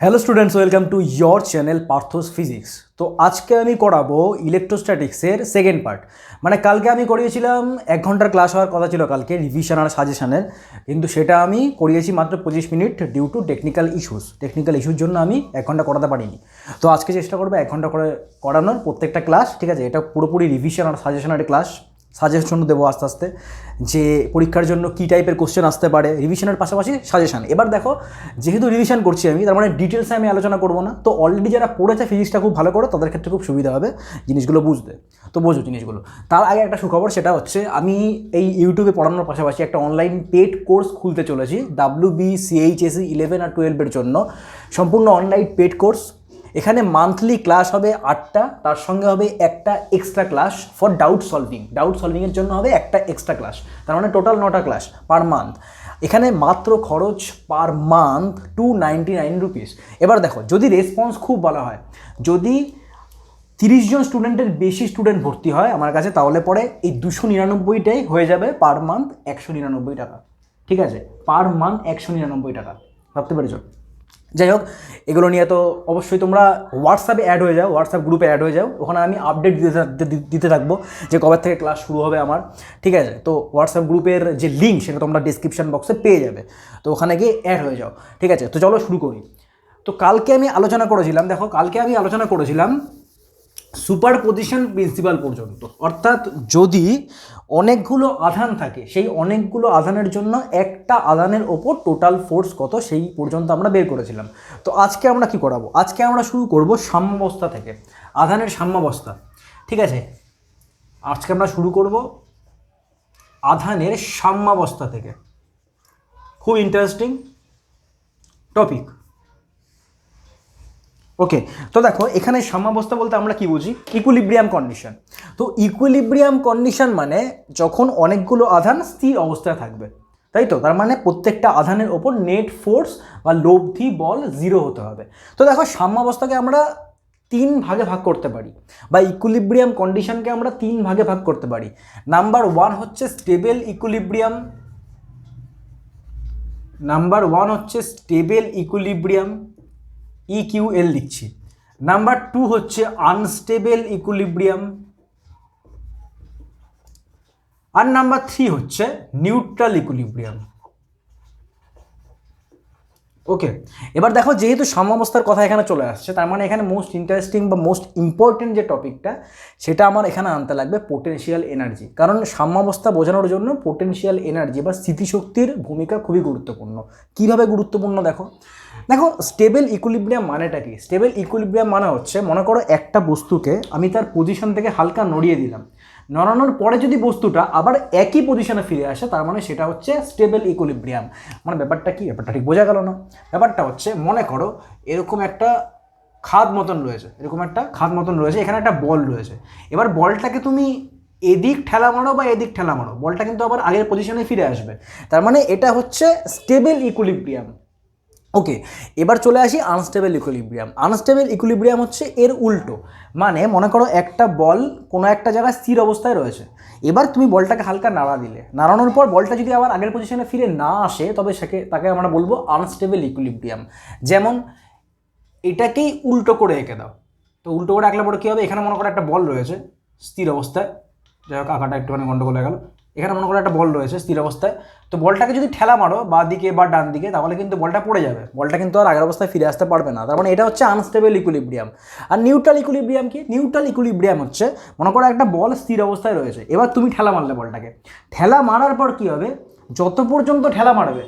Hello students, welcome to your channel Partha's physics. তো আজকে আমি করাবো ইলেকট্রোস্ট্যাটিক্সের সেকেন্ড পার্ট। মানে কালকে আমি করিয়েছিলাম 1 ঘন্টার ক্লাস হওয়ার কথা ছিল কালকে, রিভিশন আর সাজেশনের, কিন্তু সেটা আমি করিয়েছি মাত্র 25 মিনিট ডিউ টু টেকনিক্যাল ইস্যুর জন্য আমি 1 ঘন্টা করাতে পারিনি। তো আজকে চেষ্টা করবো 1 ঘন্টা করে করানোর প্রত্যেকটা ক্লাস, ঠিক আছে? এটা পুরোপুরি রিভিশন আর সাজেশনের ক্লাস। সাজেশন দেবো আস্তে আস্তে যে পরীক্ষার জন্য কী টাইপের কোশ্চেন আসতে পারে, রিভিশনের পাশাপাশি সাজেশন। এবার দেখো, যেহেতু রিভিশন করছি আমি, তার মানে ডিটেলসে আমি আলোচনা করবো না। তো অলরেডি যারা পড়েছে ফিজিক্সটা খুব ভালো করে, তাদের ক্ষেত্রে খুব সুবিধা হবে জিনিসগুলো বুঝতে। তো বোঝো জিনিসগুলো। তার আগে একটা সুখবর, সেটা হচ্ছে আমি এই ইউটিউবে পড়ানোর পাশাপাশি একটা অনলাইন পেড কোর্স খুলতে চলেছি WBCHSE 11 আর 12-এর জন্য। সম্পূর্ণ অনলাইন পেড কোর্স। এখানে মান্থলি ক্লাস হবে 8টা, তার সঙ্গে হবে একটা এক্সট্রা ক্লাস ফর ডাউট সলভিংয়ের জন্য হবে একটা এক্সট্রা ক্লাস। তার মানে টোটাল 9টা ক্লাস পার মান্থ। এখানে মাত্র খরচ পার মান্থ 299 রুপিস। এবার দেখো, যদি রেসপন্স খুব ভালো হয়, যদি 30 জন স্টুডেন্টের বেশি স্টুডেন্ট ভর্তি হয় আমার কাছে, তাহলে পরে এই 299টাই হয়ে যাবে পার মান্থ 199 টাকা। ঠিক আছে, পার মান্থ 199 টাকা। ভাবতে পেরেছো? যাই হোক, এগুলো নিয়ে তো অবশ্যই তোমরা হোয়াটসঅ্যাপে অ্যাড হয়ে যাও, হোয়াটসঅ্যাপ গ্রুপে অ্যাড হয়ে যাও। ওখানে আমি আপডেট দিতে থাকবো যে কবে থেকে ক্লাস শুরু হবে আমার। ঠিক আছে, তো হোয়াটসঅ্যাপ গ্রুপের যে লিঙ্ক সেটা তোমরা ডিসক্রিপশন বক্সে পেয়ে যাবে। তো ওখানে গিয়ে অ্যাড হয়ে যাও। ঠিক আছে, তো চলো শুরু করি। তো কালকে আমি আলোচনা করেছিলাম সুপারপজিশন প্রিন্সিপাল পর্যন্ত। অর্থাৎ যদি অনেকগুলো আধান থাকে, সেই অনেকগুলো আধানের জন্য একটা আধানের ওপর টোটাল ফোর্স কত, সেই পর্যন্ত আমরা বের করেছিলাম। তো আজকে আমরা কি করাবো? আজকে আমরা শুরু করব সাম্যাবস্থা থেকে, আধানের সাম্যাবস্থা। ঠিক আছে, আজকে আমরা শুরু করব আধানের সাম্যাবস্থা থেকে। খুব ইন্টারেস্টিং টপিক। ওকে, তো দেখো, এখানে সাম্যাবস্থা বলতে আমরা কি বুঝি? Equilibrium condition. তো ইকুইলিব্রিয়াম কন্ডিশন মানে যখন অনেকগুলো আধান স্থির অবস্থায় থাকবে, তাই তো? তার মানে প্রত্যেকটা আধানের ওপর নেট ফোর্স বা লব্ধি বল 0 হতে হবে। তো দেখো, সাম্যাবস্থাকে আমরা 3 ভাগে ভাগ করতে পারি, বা ইকুইলিব্রিয়াম কন্ডিশনকে আমরা 3 ভাগে ভাগ করতে পারি। নাম্বার 1 হচ্ছে স্টেবল ইকুইলিব্রিয়াম, EQL লিখছি। নাম্বার 2 হচ্ছে আনস্টেবল ইকুইলিব্রিয়াম, আর নাম্বার 3 হচ্ছে নিউট্রাল ইকুইলিব্রিয়াম। ওকে, এবার দেখো, যেহেতু সাম্যাবস্থার কথা এখানে চলে আসছে, তার মানে এখানে মোস্ট ইন্টারেস্টিং বা মোস্ট ইম্পর্টেন্ট যে টপিকটা, সেটা আমার এখানে আনতে লাগবে পোটেনশিয়াল এনার্জি। কারণ সাম্যাবস্থা বোঝানোর জন্য পোটেনশিয়াল এনার্জি বা স্থিতিশক্তির ভূমিকা খুবই গুরুত্বপূর্ণ। কীভাবে গুরুত্বপূর্ণ দেখো, স্টেবল ইকুইলিব্রিয়াম মানেটা কি? স্টেবল ইকুইলিব্রিয়াম মানে হচ্ছে, মনে করো একটা বস্তুকে আমি তার পজিশন থেকে হালকা নড়িয়ে দিলাম, নড়ানোর পরে যদি বস্তুটা আবার একই পজিশনে ফিরে আসে, তার মানে সেটা হচ্ছে স্টেবল ইকুইলিব্রিয়াম। মানে ব্যাপারটা কি? ব্যাপারটা ঠিক বোঝা গেল না। ব্যাপারটা হচ্ছে, মনে করো এরকম একটা খাদ মতন রয়েছে, এখানে একটা বল রয়েছে। এবার বলটাকে তুমি এদিক ঠেলা মারো বা এদিক ঠেলা মারো, বলটা কিন্তু আবার আগের পজিশনে ফিরে আসবে। তার মানে এটা হচ্ছে স্টেবল ইকুইলিব্রিয়াম। ওকে, এবার চলে আসি আনস্টেবল ইকুইলিব্রিয়াম হচ্ছে এর উল্টো। মানে মনে করো একটা বল কোনো একটা জায়গায় স্থির অবস্থায় রয়েছে, এবার তুমি বলটাকে হালকা নাড়া দিলে, নাড়ানোর পর বলটা যদি আবার আগের পজিশনে ফিরে না আসে, তবে তাকে আমরা বলবো আনস্টেবল ইকুইলিব্রিয়াম। যেমন এটাকেই উল্টো করে এঁকে দাও, তো উল্টো করে আঁকলে পরে কী হবে? এখানে মনে করো একটা বল রয়েছে স্থির অবস্থায়, যাই হোক আঁকাটা একটুখানি গন্ডগোল হয়ে গেল। এখানে মনে করো একটা বল রয়েছে স্থির অবস্থায়, তো বলটাকে যদি ঠেলা মারো বাঁ দিকে বা ডান দিকে, তাহলে কিন্তু বলটা পড়ে যাবে, বলটা কিন্তু আর আগের অবস্থায় ফিরে আসতে পারবে না। তার মানে এটা হচ্ছে আনস্টেবল ইকুইলিব্রিয়াম। আর নিউট্রাল ইকুইলিব্রিয়াম কি? নিউট্রাল ইকুইলিব্রিয়াম হচ্ছে, মনে করো একটা বল স্থির অবস্থায় রয়েছে, এবার তুমি ঠেলা মারলে বলটাকে, ঠেলা মারার পর কী হবে? যত পর্যন্ত ঠেলা মারবে,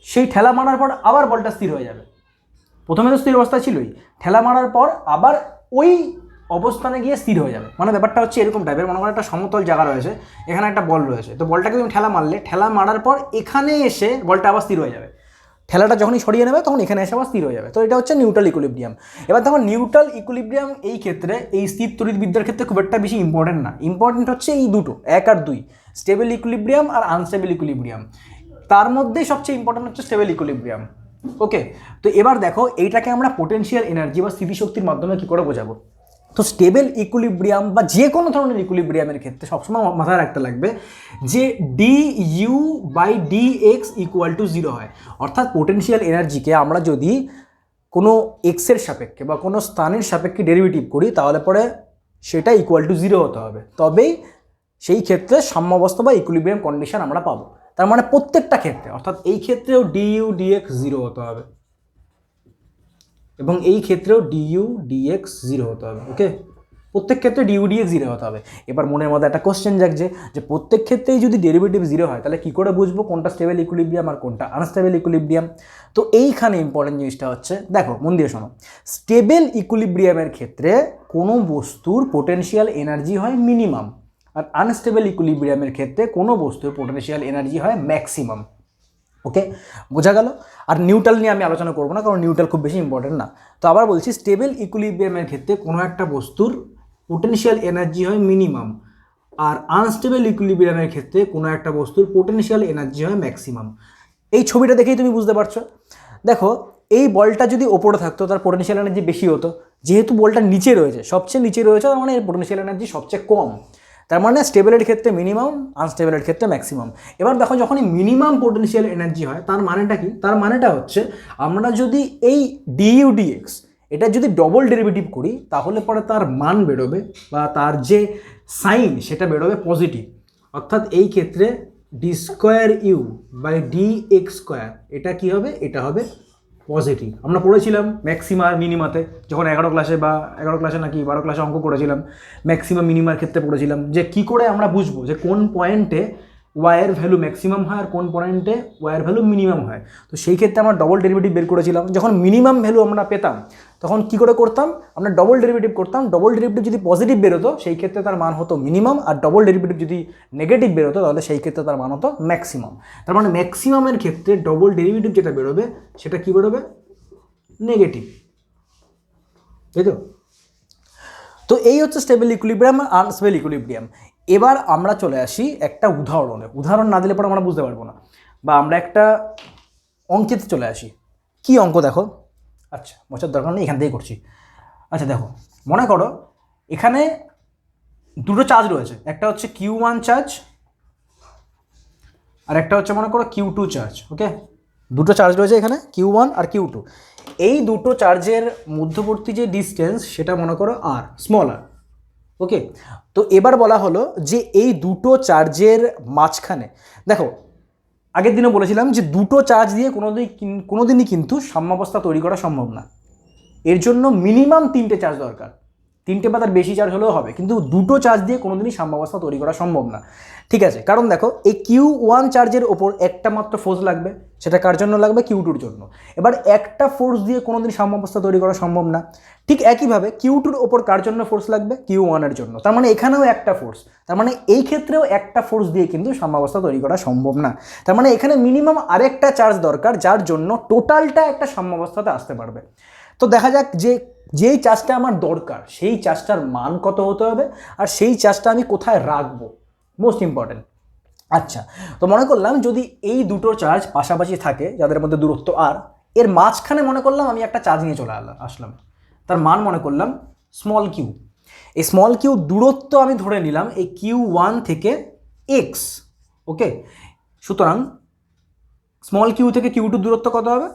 সেই ঠেলা মারার পর আবার বলটা স্থির হয়ে যাবে। প্রথমে তো স্থির অবস্থা ছিলই, ঠেলা মারার পর আবার ওই অবস্থানে গিয়ে স্থির হয়ে যাবে। মানে ব্যাপারটা হচ্ছে এরকম টাইপের, মনে করো একটা সমতল জায়গা রয়েছে, এখানে একটা বল রয়েছে, তো বলটাকে তুমি ঠেলা মারার পর এখানে এসে বলটা আবার স্থির হয়ে যাবে। ঠেলাটা যখনই সরিয়ে নেবে, তখন এখানে এসে আবার স্থির হয়ে যাবে। তো এটা হচ্ছে নিউট্রাল ইকুইলিব্রিয়াম। এবার দেখো, নিউট্রাল ইকুইলিব্রিয়াম এই ক্ষেত্রে, এই স্থির তড়িৎবিদ্যার ক্ষেত্রে খুব একটা বেশি ইম্পর্টেন্ট না। ইম্পর্টেন্ট হচ্ছে এই দুটো, 1 আর 2, স্টেবল ইকুইলিব্রিয়াম আর আনস্টেবল ইকুইলিব্রিয়াম। তার মধ্যেই সবচেয়ে ইম্পর্টেন্ট হচ্ছে স্টেবল ইকুইলিব্রিয়াম। ওকে, তো এবার দেখো, এইটাকে আমরা পোটেনশিয়াল এনার্জি বা স্থিতিশক্তির মাধ্যমে কী করে বোঝাবো? তো স্টেবল ইকুইলিব্রিয়াম বা যে কোনো ধরনের ইকুইলিব্রিয়ামের ক্ষেত্রে সবসময় মাথায় রাখতে লাগবে যে du/dx = 0 হয়। অর্থাৎ পোটেনশিয়াল এনার্জিকে আমরা যদি কোনো এক্সের সাপেক্ষে বা কোনো স্থানের সাপেক্ষে ডেরিভেটিভ করি তাহলে পরে সেটা ইকুয়াল টু 0 হতে হবে, তবেই সেই ক্ষেত্রে সাম্যাবস্থা বা ইকুইলিব্রিয়াম কন্ডিশন আমরা পাবো। তার মানে প্রত্যেকটা ক্ষেত্রে, অর্থাৎ এই ক্ষেত্রেও ডিইউ ডিএক্স 0 হতে হবে এবং এই ক্ষেত্রেও ডিইউ ডিএক্স 0 হতে হবে। ওকে, প্রত্যেক ক্ষেত্রে ডিইউ ডিএক্স 0 হতে হবে। এবার মনের মধ্যে একটা কোশ্চেন জাগছে যে প্রত্যেক ক্ষেত্রেই যদি ডেরিভেটিভ 0 হয় তাহলে কী করে বুঝবো কোনটা স্টেবল ইকুইলিব্রিয়াম আর কোনটা আনস্টেবল ইকুইলিব্রিয়াম? তো এইখানে ইম্পর্টেন্ট জিনিসটা হচ্ছে, দেখো মন দিয়ে শোনো, স্টেবল ইকুইলিব্রিয়ামের ক্ষেত্রে কোনো বস্তুর পোটেনশিয়াল এনার্জি হয় মিনিমাম, আর আনস্টেবল ইকুইলিব্রিয়ামের ক্ষেত্রে কোনো বস্তুর পোটেনশিয়াল এনার্জি হয় ম্যাক্সিমাম। ওকে, বোঝা গেল? আর নিউট্রাল নিয়ে আমি আলোচনা করবো না, কারণ নিউট্রাল খুব বেশি ইম্পর্টেন্ট না। তো আবার বলছি, স্টেবল ইকুইলিব্রিয়ামের ক্ষেত্রে কোনো একটা বস্তুর পোটেনশিয়াল এনার্জি হয় মিনিমাম, আর আনস্টেবল ইকুইলিব্রিয়ামের ক্ষেত্রে কোনো একটা বস্তুর পোটেনশিয়াল এনার্জি হয় ম্যাক্সিমাম। এই ছবিটা দেখেই তুমি বুঝতে পারছো। দেখো, এই বলটা যদি ওপরে থাকতো তার পোটেনশিয়াল এনার্জি বেশি হতো, যেহেতু বলটা নিচে রয়েছে, সবচেয়ে নিচে রয়েছে, তার মানে এর পোটেনশিয়াল এনার্জি সবচেয়ে কম। তার মানে স্টেবলের ক্ষেত্রে মিনিমাম, আনস্টেবলের ক্ষেত্রে ম্যাক্সিমাম। এবার দেখো, যখনই মিনিমাম পোটেনশিয়াল এনার্জি হয় তার মানেটা কি? তার মানেটা হচ্ছে আমরা যদি এই ডিইউ ডিএক্স এটা যদি ডবল ডেরিভেটিভ করি তাহলে পরে তার মান বেরোবে বা তার যে সাইন সেটা বেরোবে পজিটিভ। অর্থাৎ এই ক্ষেত্রে D square U by D X square এটা কী হবে? এটা হবে পজিটিভ। আমরা পড়েছিলাম ম্যাক্সিমা আর মিনিমাতে, যখন 11 ক্লাসে বা 11 ক্লাসে নাকি 12 ক্লাসে অঙ্ক করেছিলাম, ম্যাক্সিমা মিনিমার ক্ষেত্রে পড়েছিলাম যে কী করে আমরা বুঝবো যে কোন পয়েন্টে ওয়াইয়ের ভ্যালু ম্যাক্সিমাম হয় আর কোন পয়েন্টে ওয়াইয়ের ভ্যালু মিনিমাম হয়। তো সেই ক্ষেত্রে আমরা ডবল ডেরিভেটিভ বের করেছিলাম। যখন মিনিমাম ভ্যালু আমরা পেতাম তখন কী করে করতাম? আমরা ডবল ডেরিভেটিভ করতাম। ডবল ডেরিভেটিভ যদি পজিটিভ বেরোতো সেই ক্ষেত্রে তার মান হতো মিনিমাম, আর ডবল ডেরিভেটিভ যদি নেগেটিভ বেরোতো তাহলে সেই ক্ষেত্রে তার মান হতো ম্যাক্সিমাম। তার মানে ম্যাক্সিমামের ক্ষেত্রে ডবল ডেরিভেটিভ যেটা বেরোবে সেটা কী বেরোবে? নেগেটিভ, তাই তো? তো এই হচ্ছে স্টেবল ইকুইলিব্রিয়াম আর আনস্টেবল ইকুইলিব্রিয়াম। এবার আমরা চলে আসি একটা উদাহরণে। উদাহরণ না দিলে পরে আমরা বুঝতে পারবো না, বা আমরা একটা অঙ্কেতে চলে আসি। কি অঙ্ক দেখো? আচ্ছা, বোঝার দরকার নেই, এখান থেকেই করছি। আচ্ছা দেখো, মনে করো এখানে দুটো চার্জ রয়েছে, একটা হচ্ছে Q1 চার্জ আর একটা হচ্ছে মনে করো Q2 চার্জ। ওকে, দুটো চার্জ রয়েছে এখানে, Q1 আর Q2। এই দুটো চার্জের মধ্যবর্তী যে ডিস্টেন্স সেটা মনে করো আর, স্মল আর। ওকে, তো এবার বলা হলো যে এই দুটো চার্জের মাঝখানে, দেখো আগের দিনও বলেছিলাম যে দুটো চার্জ দিয়ে কোনোদিনই কিন্তু সাম্যাবস্থা তৈরি করা সম্ভব না। এর জন্য মিনিমাম 3টে চার্জ দরকার, 3টে বা তার বেশি চার্জ হলেও হবে, কিন্তু দুটো চার্জ দিয়ে কোনোদিনই সাম্যাবস্থা তৈরি করা সম্ভব না। ঠিক আছে, কারণ দেখো এই Q1 চার্জের ওপর একটা মাত্র ফোর্স লাগবে, সেটা কার জন্য লাগবে? Q2-র জন্য। এবার একটা ফোর্স দিয়ে কোনোদিন সাম্যাবস্থা তৈরি করা সম্ভব না। ঠিক একইভাবে Q2-র ওপর কার জন্য ফোর্স লাগবে? Q1-এর জন্য। তার মানে এখানেও একটা ফোর্স, তার মানে এই ক্ষেত্রেও একটা ফোর্স দিয়ে কিন্তু সাম্যাবস্থা তৈরি করা সম্ভব না। তার মানে এখানে মিনিমাম আরেকটা চার্জ দরকার যার জন্য টোটালটা একটা সাম্যাবস্থাতে আসতে পারবে। তো দেখা যাক যে যেই চার্জটা আমার দরকার সেই চার্জটার মান কত হতে হবে, আর সেই চার্জটা আমি কোথায় রাখবো, মোস্ট ইম্পর্টেন্ট। আচ্ছা, তো মনে করলাম যদি এই দুটো চার্জ পাশাপাশি থাকে যাদের মধ্যে দূরত্ব আর, এর মাঝখানে মনে করলাম আমি একটা চার্জ নিয়ে চলে আসলাম, তার মান মনে করলাম স্মল কিউ। এই স্মল কিউ দূরত্ব আমি ধরে নিলাম এই Q1 থেকে X। ওকে, সুতরাং স্মল কিউ থেকে Q2 দূরত্ব কত হবে?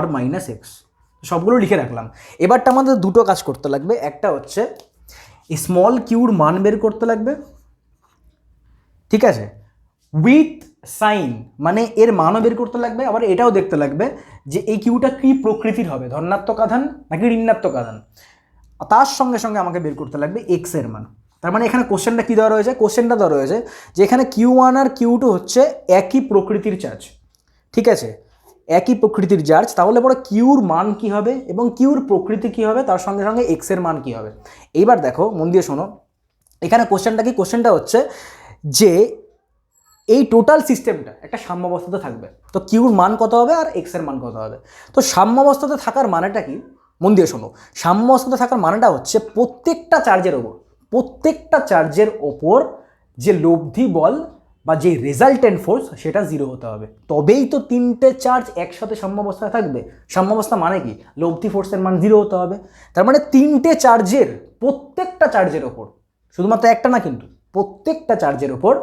R minus x. সবগুলো লিখে রাখলাম। এবারটা আমাদের দুটো কাজ করতে লাগবে, একটা হচ্ছে এই স্মল কিউর মান বের করতে লাগবে, ঠিক আছে, উইথ সাইন, মানে এর মানও বের করতে লাগবে। আবার এটাও দেখতে লাগবে যে এই কিউটা কী প্রকৃতির হবে, ধনাত্মক আধান নাকি ঋণাত্মক আধান। তার সঙ্গে সঙ্গে আমাকে বের করতে লাগবে এক্স এর মান। তার মানে এখানে কোশ্চেনটা কী দেওয়া রয়েছে? কোশ্চেনটা দেওয়া রয়েছে যে এখানে Q1 আর Q2 হচ্ছে একই প্রকৃতির চার্জ, ঠিক আছে, একই প্রকৃতির চার্জ। তাহলে পরে কিউর মান কি হবে এবং কিউর প্রকৃতি কি হবে, তার সঙ্গে সঙ্গে এক্স এর মান কি হবে। এইবার দেখো, মন দিয়ে শোনো, এখানে কোশ্চেনটা কি? কোশ্চেনটা হচ্ছে যে এই টোটাল সিস্টেমটা একটা সাম্যাবস্থাতে থাকবে, তো কিউর মান কত হবে আর এক্স এর মান কত হবে। তো সাম্যাবস্থাতে থাকার মানেটা কি? মন দিয়ে শোনো, সাম্যাবস্থাতে থাকার মানেটা হচ্ছে প্রত্যেকটা চার্জের ওপর যে লব্ধি বল বা যে রেজাল্টেন্ট ফোর্স সেটা 0 হতে হবে, তবেই তো 3টে চার্জ একসাথে সাম্যাবস্থায় থাকবে। সাম্যাবস্থা মানে কি? লব্ধি ফোর্সের মান 0 হতে হবে। তার মানে 3টে চার্জের, প্রত্যেকটা চার্জের ওপর, শুধুমাত্র একটা না কিন্তু, প্রত্যেকটা চার্জের ওপর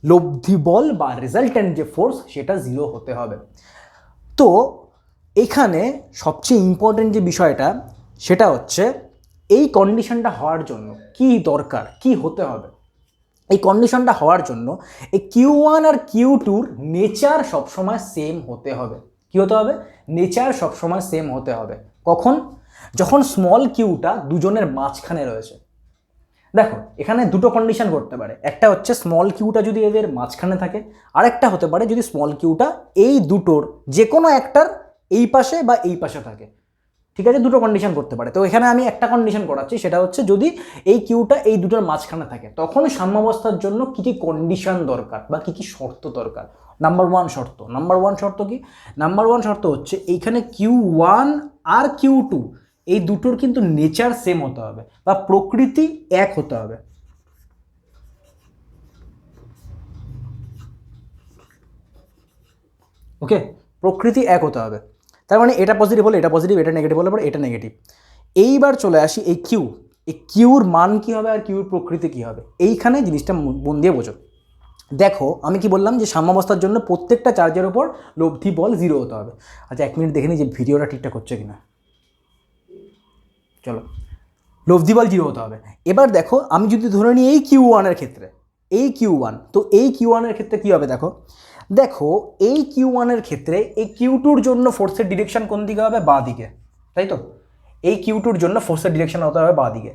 লব্ধি বল বা রেজাল্টেন্ট যে ফোর্স সেটা 0 হতে হবে। তো এখানে সবচেয়ে ইম্পর্টেন্ট যে বিষয়টা সেটা হচ্ছে এই কন্ডিশনটা হওয়ার জন্য কি দরকার, কি হতে হবে। এই কন্ডিশনটা হওয়ার জন্য এই Q1 আর Q2-র নেচার সবসময় সেম হতে হবে। কি হতে হবে? নেচার সবসময় সেম হতে হবে। কখন? যখন স্মল কিউটা দুজনের মাঝখানে রয়েছে। দেখো এখানে দুটো কন্ডিশন করতে পারে, একটা হচ্ছে স্মল কিউটা যদি এদের মাঝখানে থাকে, আর একটা হতে পারে যদি স্মল কিউটা এই দুটোর যে কোনো একটার এই পাশে বা এই পাশে থাকে। ঠিক আছে, দুটো কন্ডিশন করতে পারে। তো এখানে আমি একটা কন্ডিশন করাচ্ছি, সেটা হচ্ছে যদি এই কিউটা এই দুটোর মাঝখানে থাকে তখন সাম্যাবস্থার জন্য কি কি কন্ডিশন দরকার বা কি কি শর্ত দরকার। নাম্বার ওয়ান শর্ত কি? নাম্বার ওয়ান শর্ত হচ্ছে এইখানে Q1 আর Q2 এই দুটোর কিন্তু নেচার সেম হতে হবে বা প্রকৃতি এক হতে হবে। ওকে, প্রকৃতি এক হতে হবে। তার মানে এটা পজিটিভ হলে এটা পজিটিভ, এটা নেগেটিভ হলে পরে এটা নেগেটিভ। এইবার চলে আসি এই কিউ, এই কিউর মান কি হবে আর কিউর প্রকৃতি কি হবে, এইখানে জিনিসটা মন দিয়ে বোঝো। দেখো আমি কি বললাম যে সাম্যাবস্থার জন্য প্রত্যেকটা চার্জের ওপর লব্ধি বল 0 হতে হবে। আচ্ছা 1 মিনিট দেখে নিই যে ভিডিওটা ঠিকঠাক হচ্ছে কিনা। চলো, লব্ধি বল 0 হতে হবে। এবার দেখো আমি যদি ধরে নিই এই Q1-এর ক্ষেত্রে, এই Q1, তো এই Q1-এর ক্ষেত্রে কী হবে দেখো, দেখো এই Q1-এর ক্ষেত্রে এই Q2-র জন্য ফোর্সের ডিরেকশন কোন দিকে হবে? বাঁ দিকে, তাই তো? এই Q2-র জন্য ফোর্সের ডিরেকশন হতে হবে বাঁ দিকে।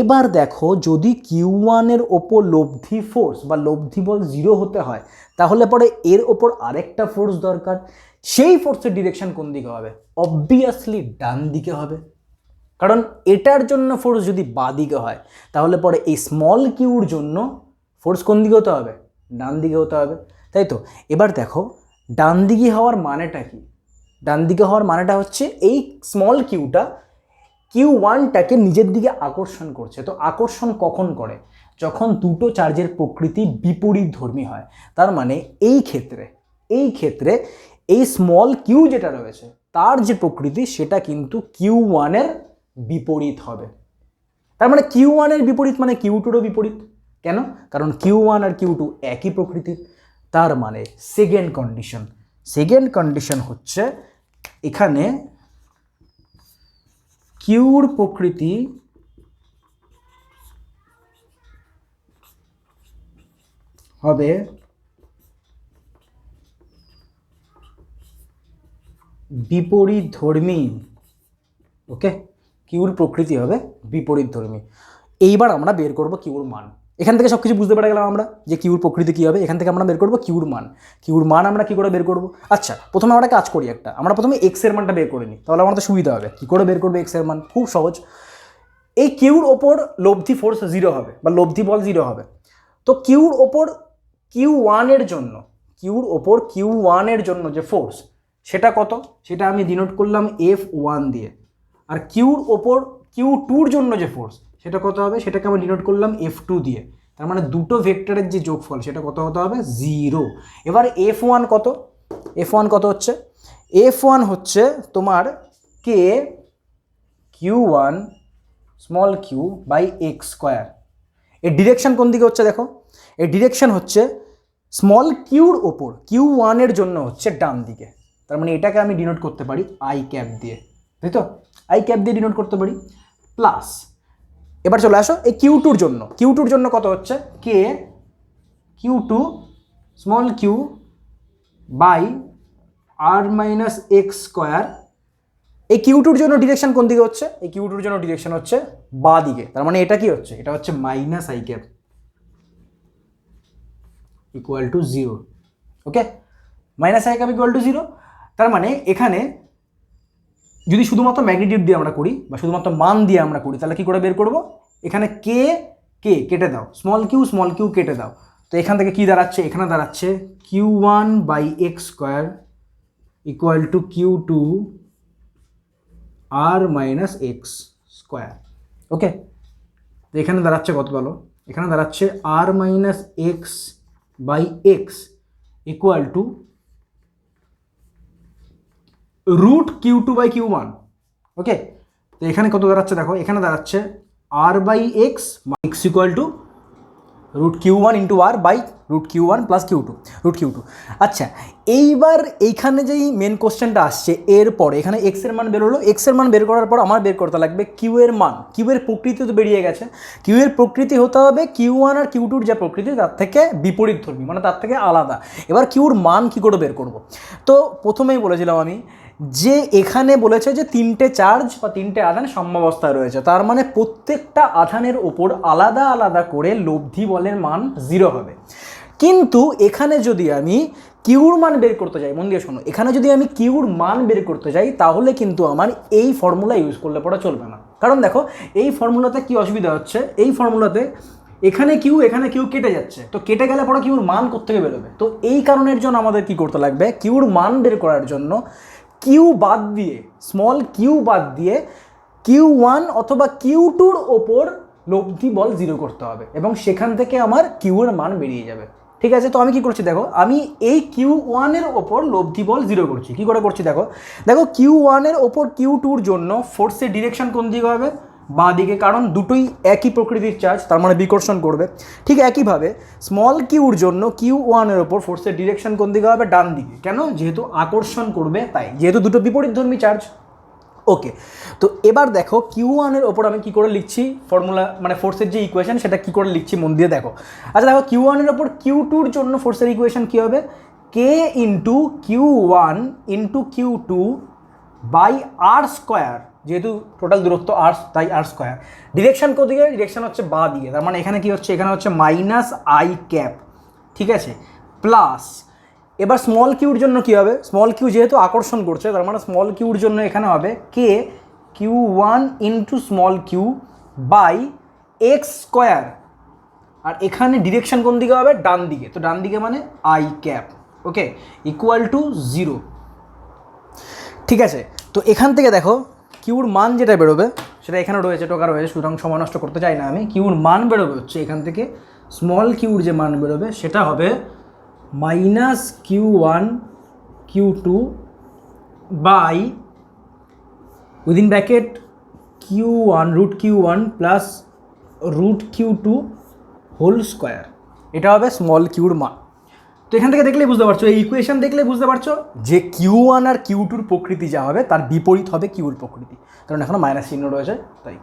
এবার দেখো যদি Q1-এর ওপর লব্ধি ফোর্স বা লব্ধি বল 0 হতে হয় তাহলে পরে এর ওপর আরেকটা ফোর্স দরকার। সেই ফোর্সের ডিরেকশন কোন দিকে হবে? অবভিয়াসলি ডান দিকে হবে, কারণ এটার জন্য ফোর্স যদি বাঁ দিকে হয় তাহলে পরে এই স্মল কিউর জন্য ফোর্স কোন দিকে হতে হবে? ডান দিকে হতে হবে, তাই তো? এবার দেখো ডান দিকে হওয়ার মানেটা কি? ডান দিকে হওয়ার মানেটা হচ্ছে এই স্মল কিউটা Q1টাকে নিজের দিকে আকর্ষণ করছে। তো আকর্ষণ কখন করে? যখন দুটো চার্জের প্রকৃতি বিপরীত ধর্মী হয়। তার মানে এই ক্ষেত্রে এই স্মল কিউ যেটা রয়েছে তার যে প্রকৃতি সেটা কিন্তু Q1-এর বিপরীত হবে। তার মানে Q1-এর বিপরীত মানে Q2-রও বিপরীত। কেন? কারণ Q1 আর Q2 একই প্রকৃতির। তার মানে সেকেন্ড কন্ডিশন হচ্ছে এখানে কিউর প্রকৃতি হবে বিপরীত ধর্মী। ওকে, কিউর প্রকৃতি হবে বিপরীত ধর্মী। এইবার আমরা বের করব কিউর মান। এখান থেকে সব কিছু বুঝতে পেরে গেলাম আমরা যে কিউর প্রকৃতি কী হবে। এখান থেকে আমরা বের করব কিউর মান আমরা কী করে বের করব? আচ্ছা প্রথমে আমরা কাজ করি, আমরা প্রথমে এক্সের মানটা বের করে নিই, তাহলে আমাদের সুবিধা হবে। কী করে বের করবো এক্সের মান? খুব সহজ। এই কিউর ওপর লব্ধি ফোর্স 0 হবে বা লব্ধি বল 0 হবে। তো কিউর ওপর Q1-এর জন্য যে ফোর্স সেটা কত? সেটা আমি ডিনোট করলাম F1 দিয়ে। আর কিউর ওপর Q2-র জন্য যে ফোর্স সেটা কত হবে? সেটাকে আমি ডিনোট করলাম F2 দিয়ে। তার মানে দুটো ভেক্টরের যে যোগফল সেটা কত হতে হবে? 0। এবার F1 কত হচ্ছে? F1 হচ্ছে তোমার K Q1 small Q by x square. এর ডিরেকশন কোন দিকে হচ্ছে দেখো, এর ডিরেকশন হচ্ছে স্মল কিউর ওপর Q1-এর জন্য হচ্ছে ডান দিকে। তার মানে এটাকে আমি ডিনোট করতে পারি আই ক্যাপ দিয়ে, তাই তো? আই ক্যাপ দিয়ে ডিনোট করতে পারি। প্লাস এবার চলে আসো এই Q2-র জন্য কত হচ্ছে? K Q2 small Q by R minus x square. এই Q2-র জন্য ডিরেকশন কোন দিকে হচ্ছে? এই Q2-র জন্য ডিরেকশন হচ্ছে বাঁ দিকে। তার মানে এটা কি হচ্ছে? এটা হচ্ছে minus I cap equal to 0। Okay, minus I cap equal to 0। তার মানে এখানে যদি শুধুমাত্র ম্যাগনিটিউড দিয়ে আমরা করি বা শুধুমাত্র মান দিয়ে আমরা করি তাহলে কি করে বের করব? এখানে কে কেটে দাও, স্মল কিউ কেটে দাও। তো এখান থেকে কি দাঁড়াচ্ছে? এখানে দাঁড়াচ্ছে Q1 by x square equal to Q2 আর মাইনাস এক্স স্কোয়ার। ওকে, তো এখানে দাঁড়াচ্ছে কত বলো? এখানে দাঁড়াচ্ছে আর minus x by x equal to root Q2 by Q1। Okay, তো এখানে কত দাঁড়াচ্ছে দেখো, এখানে দাঁড়াচ্ছে আর by x equal to root Q one into আর by root Q one plus Q two, root Q two. আচ্ছা, এইবার এইখানে যেই মেন কোশ্চেনটা আসছে, এরপরে এখানে এক্সের মান বেরোলো, এক্সের মান বের করার পর আমার বের করতে লাগবে কিউ এর মান। কিউ এর প্রকৃতি তো বেরিয়ে গেছে, কিউ এর প্রকৃতি হতে হবে কিউ ওয়ান আর কিউ টুর যে প্রকৃতি তার থেকে বিপরীতধর্মী, মানে তার থেকে আলাদা। এবার কিউর মান কী করে বের করব? তো প্রথমেই বলেছিলাম আমি যে এখানে বলেছে যে তিনটে চার্জ বা তিনটে আধান সাম্যাবস্থায় রয়েছে, তার মানে প্রত্যেকটা আধানের ওপর আলাদা আলাদা করে লব্ধি বলের মান 0 হবে। কিন্তু এখানে যদি আমি কিউর মান বের করতে যাই, মন দিয়ে শোনো, এখানে যদি আমি কিউর মান বের করতে যাই তাহলে কিন্তু আমার এই ফর্মুলা ইউজ করলে পরে চলবে না। কারণ দেখো এই ফর্মুলাতে কি অসুবিধা হচ্ছে, এই ফর্মুলাতে এখানে কিউ কেটে যাচ্ছে, তো কেটে গেলে পরে কিউর মান কোত্থেকে বেরোবে? তো এই কারণের জন্য আমাদের কি করতে লাগবে, কিউর মান বের করার জন্য কিউ বাদ দিয়ে, স্মল কিউ বাদ দিয়ে কিউ ওয়ান অথবা কিউ টুর ওপর লব্ধি বল 0 করতে হবে এবং সেখান থেকে আমার কিউর মান বেরিয়ে যাবে। ঠিক আছে, তো আমি কি করছি দেখো, আমি এই কিউ ওয়ানের ওপর লব্ধি বল 0 করছি। কী করে করছি দেখো, দেখো কিউ ওয়ানের ওপর কিউ টুর জন্য ফোর্সের ডিরেকশন কোন দিকে হবে? বাঁ দিকে, কারণ দুটোই একই প্রকৃতির চার্জ, তার মানে বিকর্ষণ করবে। ঠিক একইভাবে স্মল কিউর জন্য কিউ ওয়ানের ওপর ফোর্সের ডিরেকশন কোন দিকে হবে? ডান দিকে। কেন? যেহেতু আকর্ষণ করবে তাই, যেহেতু দুটো বিপরীতধর্মী চার্জ। ওকে, তো এবার দেখো কিউ ওয়ানের ওপর আমি কী করে লিখছি ফর্মুলা, মানে ফোর্সের যে ইকুয়েশন সেটা কী করে লিখছি মন দিয়ে দেখো। আচ্ছা দেখো, কিউ ওয়ানের ওপর কিউ টুর জন্য ফোর্সের ইকুয়েশন কী হবে? K into q one into q two by R square, যেহেতু টোটাল দূরত্ব আর তাই আর স্কোয়ার। ডিরেকশন কোদিকে? ডিরেকশন হচ্ছে বাঁ দিকে, তার মানে এখানে কি হচ্ছে, এখানে হচ্ছে মাইনাস আই ক্যাপ। ঠিক আছে, প্লাস এবার স্মল কিউর জন্য কী হবে? স্মল কিউ যেহেতু আকর্ষণ করছে, তার মানে স্মল কিউর জন্য এখানে হবে k q one into small Q by x square, আর এখানে ডিরেকশন কোন দিকে হবে? ডান দিকে, তো ডান দিকে মানে I cap. Okay, equal to 0। ঠিক আছে, তো এখান থেকে দেখো কিউর মান যেটা বেরোবে সেটা এখানে রয়েছে, টোকা রয়েছে, সুতরাং সময় নষ্ট করতে চাই না আমি। কিউর মান বেরোবে হচ্ছে এখান থেকে স্মল কিউর যে মান বেরোবে সেটা হবে minus Q one Q two by within bracket Q one root Q one plus root Q two whole square. এটা হবে স্মল কিউর মান। তো এখান থেকে দেখলেই বুঝতে পারছো, এই ইকুয়েশন দেখলে বুঝতে পারছো যে কিউ ওয়ান আর কিউ টুর প্রকৃতি যা হবে তার বিপরীত হবে কিউর প্রকৃতি, কারণ এখনও মাইনাস চিহ্ন রয়েছে তাই।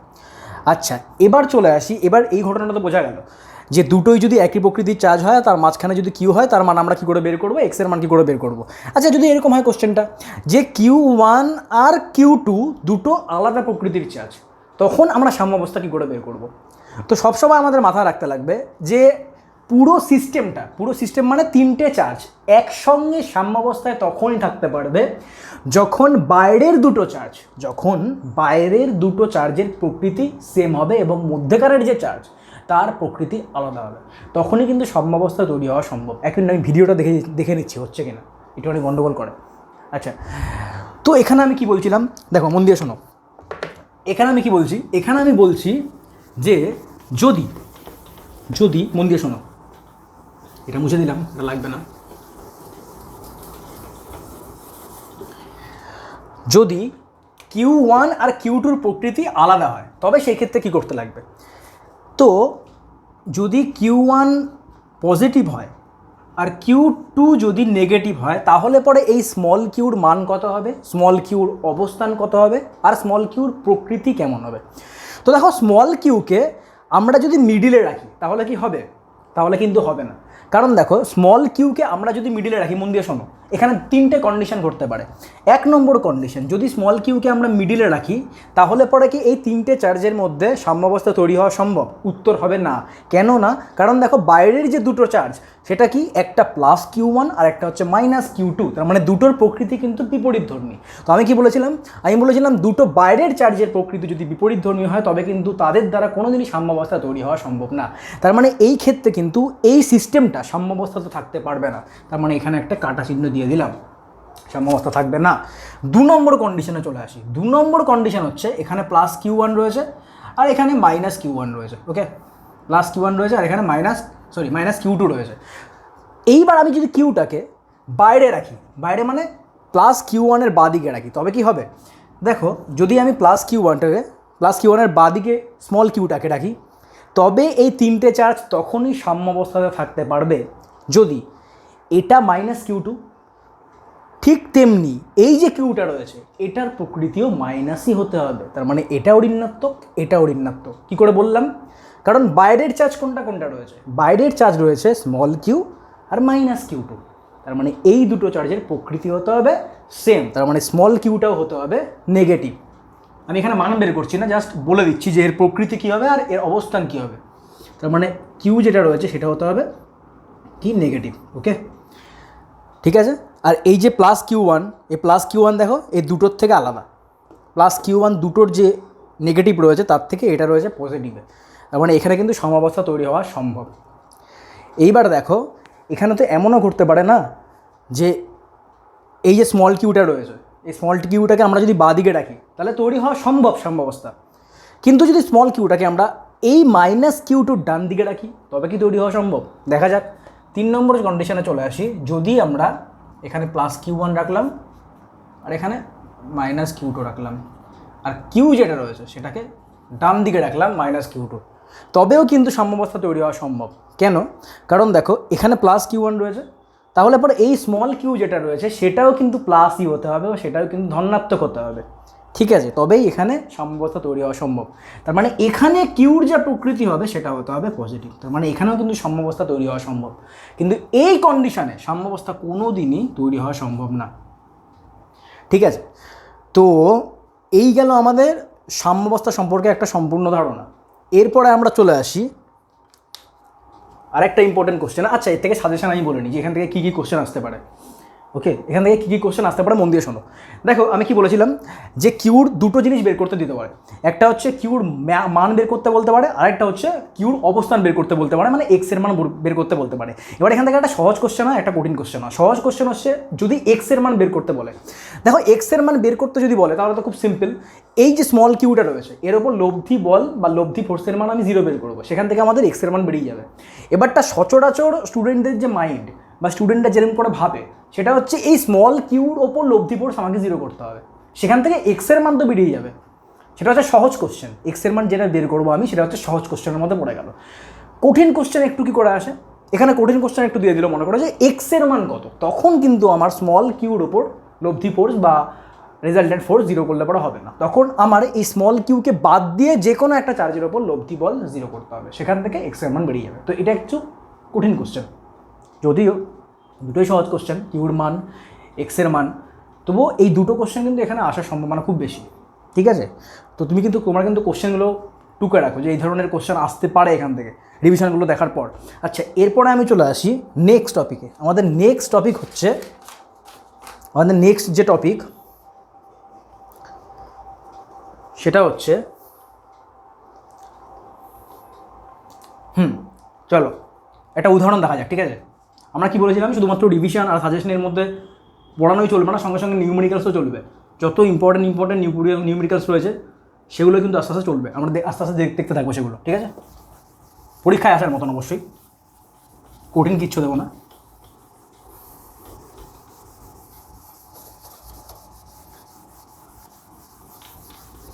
আচ্ছা, এবার চলে আসি, এবার এই ঘটনাটা তো বোঝা গেল যে দুটোই যদি একই প্রকৃতির চার্জ হয়, তার মাঝখানে যদি কিউ হয়, তার মান আমরা কী করে বের করবো? এক্সের মান কী করে বের করবো? আচ্ছা, যদি এরকম হয় কোশ্চেনটা যে কিউ ওয়ান আর কিউ টু দুটো আলাদা প্রকৃতির চার্জ, তখন আমরা সাম্যাবস্থা কী করে বের করবো? তো সবসময় আমাদের মাথায় রাখতে লাগবে যে পুরো সিস্টেম মানে তিনটে চার্জ একসঙ্গে সাম্যাবস্থায় তখনই থাকতে পারবে যখন বাইরের দুটো চার্জের প্রকৃতি সেম হবে এবং মধ্যেকারের যে চার্জ তার প্রকৃতি আলাদা হবে, তখনই কিন্তু সাম্যাবস্থা তৈরি হওয়া সম্ভব। এখন আমি ভিডিওটা দেখে নিচ্ছি হচ্ছে কিনা, এটা অনেক গন্ডগোল করে। আচ্ছা, তো এখানে আমি কি বলছিলাম দেখো, মন দিয়ে শোনো। এখানে আমি বলছি যে যদি মন দিয়ে শোনো, এটা মুছে দিলাম, এটা লাগবে না। যদি কিউ ওয়ান আর কিউ টুর প্রকৃতি আলাদা হয় তবে সেই ক্ষেত্রে কী করতে লাগবে? তো যদি কিউ ওয়ান পজিটিভ হয় আর কিউ টু যদি নেগেটিভ হয় তাহলে পরে এই স্মল কিউর মান কত হবে, স্মল কিউর অবস্থান কত হবে, আর স্মল কিউর প্রকৃতি কেমন হবে? তো দেখো, স্মল কিউকে আমরা যদি মিডিলে রাখি তাহলে কি হবে? তাহলে কিন্তু হবে না, কারণ দেখো স্মল কিউকে আমরা যদি মিডিলে রাখি, মন দিয়ে শোনো, এখানে তিনটে কন্ডিশন ঘটতে পারে। 1 নম্বর কন্ডিশন, যদি স্মল কিউকে আমরা মিডিলে রাখি তাহলে পরে কি এই তিনটে চার্জের মধ্যে সাম্যাবস্থা তৈরি হওয়া সম্ভব? উত্তর হবে না। কেন না? কারণ দেখো বাইরের যে দুটো চার্জ সেটা কি, একটা প্লাস কিউ ওয়ান আর একটা হচ্ছে মাইনাস কিউ টু, তার মানে দুটোর প্রকৃতি কিন্তু বিপরীতধর্মী। তো আমি কি বলেছিলাম? আমি বলেছিলাম দুটো বাইরের চার্জের প্রকৃতি যদি বিপরীতধর্মী হয় তবে কিন্তু তাদের দ্বারা কোনোদিনই সাম্যাবস্থা তৈরি হওয়া সম্ভব না। তার মানে এই ক্ষেত্রে কিন্তু এই সিস্টেমটা সাম্যাবস্থা তো থাকতে পারবে না, তার মানে এখানে একটা কাটা চিহ্ন দিয়ে দিলাম, সাম্যাবস্থা থাকবে না। 2 নম্বর কন্ডিশনে চলে আসি। 2 নম্বর কন্ডিশন হচ্ছে এখানে প্লাস কিউ ওয়ান রয়েছে আর এখানে মাইনাস কিউ ওয়ান রয়েছে। ওকে, প্লাস কিউ ওয়ান রয়েছে আর এখানে মাইনাস কিউ টু রয়েছে। এইবার আমি যদি কিউটাকে বাইরে রাখি, বাইরে মানে প্লাস কিউ ওয়ানের বাঁ দিকে রাখি, তবে কি হবে? দেখো, যদি আমি প্লাস কিউ ওয়ানের বাঁ দিকে স্মল কিউটাকে রাখি তবে এই তিনটে চার্জ তখনই সাম্যাবস্থাতে থাকতে পারবে যদি এটা মাইনাস কিউ টু, ঠিক তেমনি এই যে কিউটা রয়েছে এটার প্রকৃতিও মাইনাসই হতে হবে। তার মানে এটাও ঋণাত্মক, এটাও ঋণাত্মক। কী করে বললাম? কারণ বাইরের চার্জ কোনটা কোনটা রয়েছে, বাইরের চার্জ রয়েছে small Q R minus Q two. তার মানে এই দুটো চার্জের প্রকৃতি হতে হবে সেম, তার মানে স্মল কিউটাও হতে হবে নেগেটিভ। আমি এখানে মান বের করছি না, জাস্ট বলে দিচ্ছি যে এর প্রকৃতি কী হবে আর এর অবস্থান কী হবে। তার মানে কিউ যেটা রয়েছে সেটা হতে হবে কি নেগেটিভ। ওকে, ঠিক আছে। আর এই যে প্লাস কিউ ওয়ান, এই প্লাস কিউ ওয়ান দেখো এই দুটোর থেকে আলাদা। প্লাস কিউ ওয়ান দুটোর যে নেগেটিভ রয়েছে তার থেকে এটা রয়েছে পজিটিভে। তার মানে এখানে কিন্তু সমাবস্থা তৈরি হওয়া সম্ভব। এইবার দেখো এখানে তো এমনও ঘটতে পারে না যে এই যে স্মল কিউটা রয়েছে, এই স্মল কিউটাকে আমরা যদি বাঁ দিকে রাখি তাহলে তৈরি হওয়া সম্ভব সাম্যাবস্থা। কিন্তু যদি স্মল কিউটাকে আমরা এই মাইনাস কিউ টুর ডান দিকে রাখি তবে কি তৈরি হওয়া সম্ভব? দেখা যাক। 3 নম্বর কন্ডিশনে চলে আসি। যদি আমরা এখানে প্লাস কিউ ওয়ান রাখলাম আর এখানে মাইনাস কিউ টু রাখলাম, আর কিউ যেটা রয়েছে সেটাকে ডান দিকে রাখলাম মাইনাস কিউ টু, তবেও কিন্তু সাম্যাবস্থা তৈরি হওয়া সম্ভব। কেন? কারণ দেখো এখানে প্লাস কিউ ওয়ান রয়েছে, তাহলে পরে এই স্মল কিউ যেটা রয়েছে সেটাও কিন্তু প্লাসই হতে হবে ও সেটাও কিন্তু ধনাত্মক হতে হবে। ঠিক আছে, তবেই এখানে সাম্যাবস্থা তৈরি হওয়া সম্ভব। তার মানে এখানে কিউর যা প্রকৃতি হবে সেটা হতে হবে পজিটিভ। তার মানে এখানেও কিন্তু সাম্যাবস্থা তৈরি হওয়া সম্ভব, কিন্তু এই কন্ডিশনে সাম্যাবস্থা কোনো দিনই তৈরি হওয়া সম্ভব না। ঠিক আছে, তো এই গেল আমাদের সাম্যাবস্থা সম্পর্কে একটা সম্পূর্ণ ধারণা। এরপরে আমরা চলে আসি আরেকটা ইম্পর্টেন্ট কোশ্চেন। আচ্ছা, এর থেকে সাজেশন আমি বলে নিই যে এখান থেকে কী কী কোশ্চেন আসতে পারে। ওকে, এখান থেকে কী কী কোশ্চেন আসতে পারে মন দিয়ে শোনো। দেখো আমি কি বলেছিলাম যে কিউর দুটো জিনিস বের করতে দিতে পারে। একটা হচ্ছে কিউর মান বের করতে বলতে পারে, আরেকটা হচ্ছে কিউর অবস্থান বের করতে বলতে পারে, মানে এক্স এর মান বের করতে বলতে পারে। এবার এখান থেকে একটা সহজ কোশ্চেন হয়, একটা কঠিন কোশ্চেন হয়। সহজ কোশ্চেন হচ্ছে যদি এক্স এর মান বের করতে বলে। দেখো এক্স এর মান বের করতে যদি বলে তাহলে তো খুব সিম্পল। এই যে স্মল কিউটা রয়েছে এর ওপর লব্ধি বল বা লব্ধি ফোর্সের মান আমি 0 বের করবো, সেখান থেকে আমাদের এক্স এর মান বেরিয়ে যাবে। এবারটা সচরাচর স্টুডেন্টদের যে মাইন্ড বা স্টুডেন্টরা যেরকম করে ভাবে সেটা হচ্ছে এই স্মল কিউর ওপর লব্ধি ফোর্স আমাকে 0 করতে হবে, সেখান থেকে এক্সের মান তো বেরিয়ে যাবে। সেটা হচ্ছে সহজ কোশ্চেন। এক্সের মান যেটা বের করবো আমি সেটা হচ্ছে সহজ কোশ্চেনের মধ্যে পড়ে গেল। কঠিন কোশ্চেন একটু কি করে আসে, এখানে কঠিন কোশ্চেন একটু দিয়ে দিল, মনে করো যে এক্সের মান কত, তখন কিন্তু আমার স্মল কিউর ওপর লব্ধি ফোর্স বা রেজাল্টেন্ট ফোর্স 0 করলে পরে হবে না। তখন আমার এই স্মল কিউকে বাদ দিয়ে যে কোনো একটা চার্জের ওপর লব্ধি বল 0 করতে হবে, সেখান থেকে এক্সের মান বেরিয়ে যাবে। তো এটা একটু কঠিন কোশ্চেন, যদিও দুটোই সহজ কোশ্চেন, কিউর মান এক্সের মান, তবুও এই দুটো কোশ্চেন কিন্তু এখানে আসার সম্ভাবনা খুব বেশি। ঠিক আছে, তো তোমরা কিন্তু কোশ্চেনগুলো টুকে রাখো যে এই ধরনের কোশ্চেন আসতে পারে এখান থেকে রিভিশনগুলো দেখার পর। আচ্ছা, এরপরে আমি চলে আসি নেক্সট টপিকে। আমাদের নেক্সট টপিক হচ্ছে যে টপিক সেটা হচ্ছে চলো একটা উদাহরণ দেখা যাক। ঠিক আছে, আমরা কি বলেছিলাম শুধুমাত্র রিভিশন আর সাজেশনের মধ্যে পড়ানোই চলবে না, সঙ্গে সঙ্গে নিউমেরিক্যালসও চলবে। যত ইম্পর্টেন্ট নিউমেরিক্যালস রয়েছে সেগুলো কিন্তু আস্তে আস্তে চলবে, আমরা আস্তে আস্তে দেখতে থাকবো সেগুলো। ঠিক আছে, পরীক্ষায় আসার মতন, অবশ্যই কঠিন কিচ্ছু দেবো না।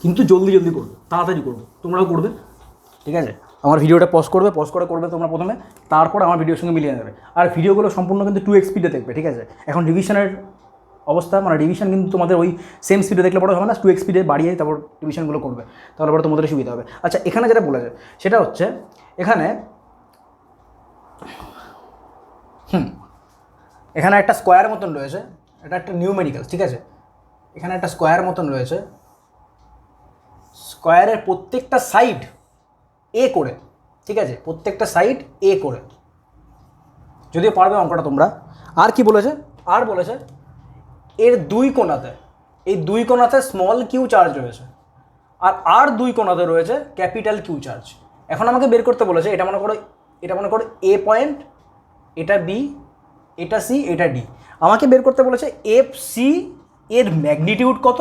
কিন্তু জলদি করবে, তাড়াতাড়ি করবে, তোমরাও করবে। ঠিক আছে, আমার ভিডিওটা পজ করবে তোমরা প্রথমে, তারপর আমার ভিডিওর সঙ্গে মিলিয়ে যাবে। আর ভিডিওগুলো সম্পূর্ণ কিন্তু 2x স্পিডে দেখবে। ঠিক আছে, এখন রিভিশনের অবস্থা মানে রিভিশন কিন্তু তোমাদের ওই সেম স্পিডে দেখলে পরে হবে না, 2x স্পিডে বাড়িয়ে তারপর রিভিশনগুলো করবে, তাহলে পরে তোমাদের সুবিধা হবে। আচ্ছা, এখানে যেটা বলেছে সেটা হচ্ছে এখানে একটা স্কোয়ার মতন রয়েছে, এটা একটা নিউমেরিক্যাল। ঠিক আছে, এখানে একটা স্কোয়ার মতন রয়েছে, স্কোয়ারের প্রত্যেকটা সাইড এ করে। ঠিক আছে, প্রত্যেকটা সাইড এ করে, যদিও পারবে অঙ্কটা তোমরা। আর কি বলেছে, আর বলেছে এর এই দুই কোণাতে স্মল কিউ চার্জ রয়েছে, আর দুই কোণাতে রয়েছে ক্যাপিটাল কিউ চার্জ। এখন আমাকে বের করতে বলেছে এটা মনে করো এ পয়েন্ট, এটা বি, এটা সি, এটা ডি। আমাকে বের করতে বলেছে এফ সি এর ম্যাগনিটিউড কত,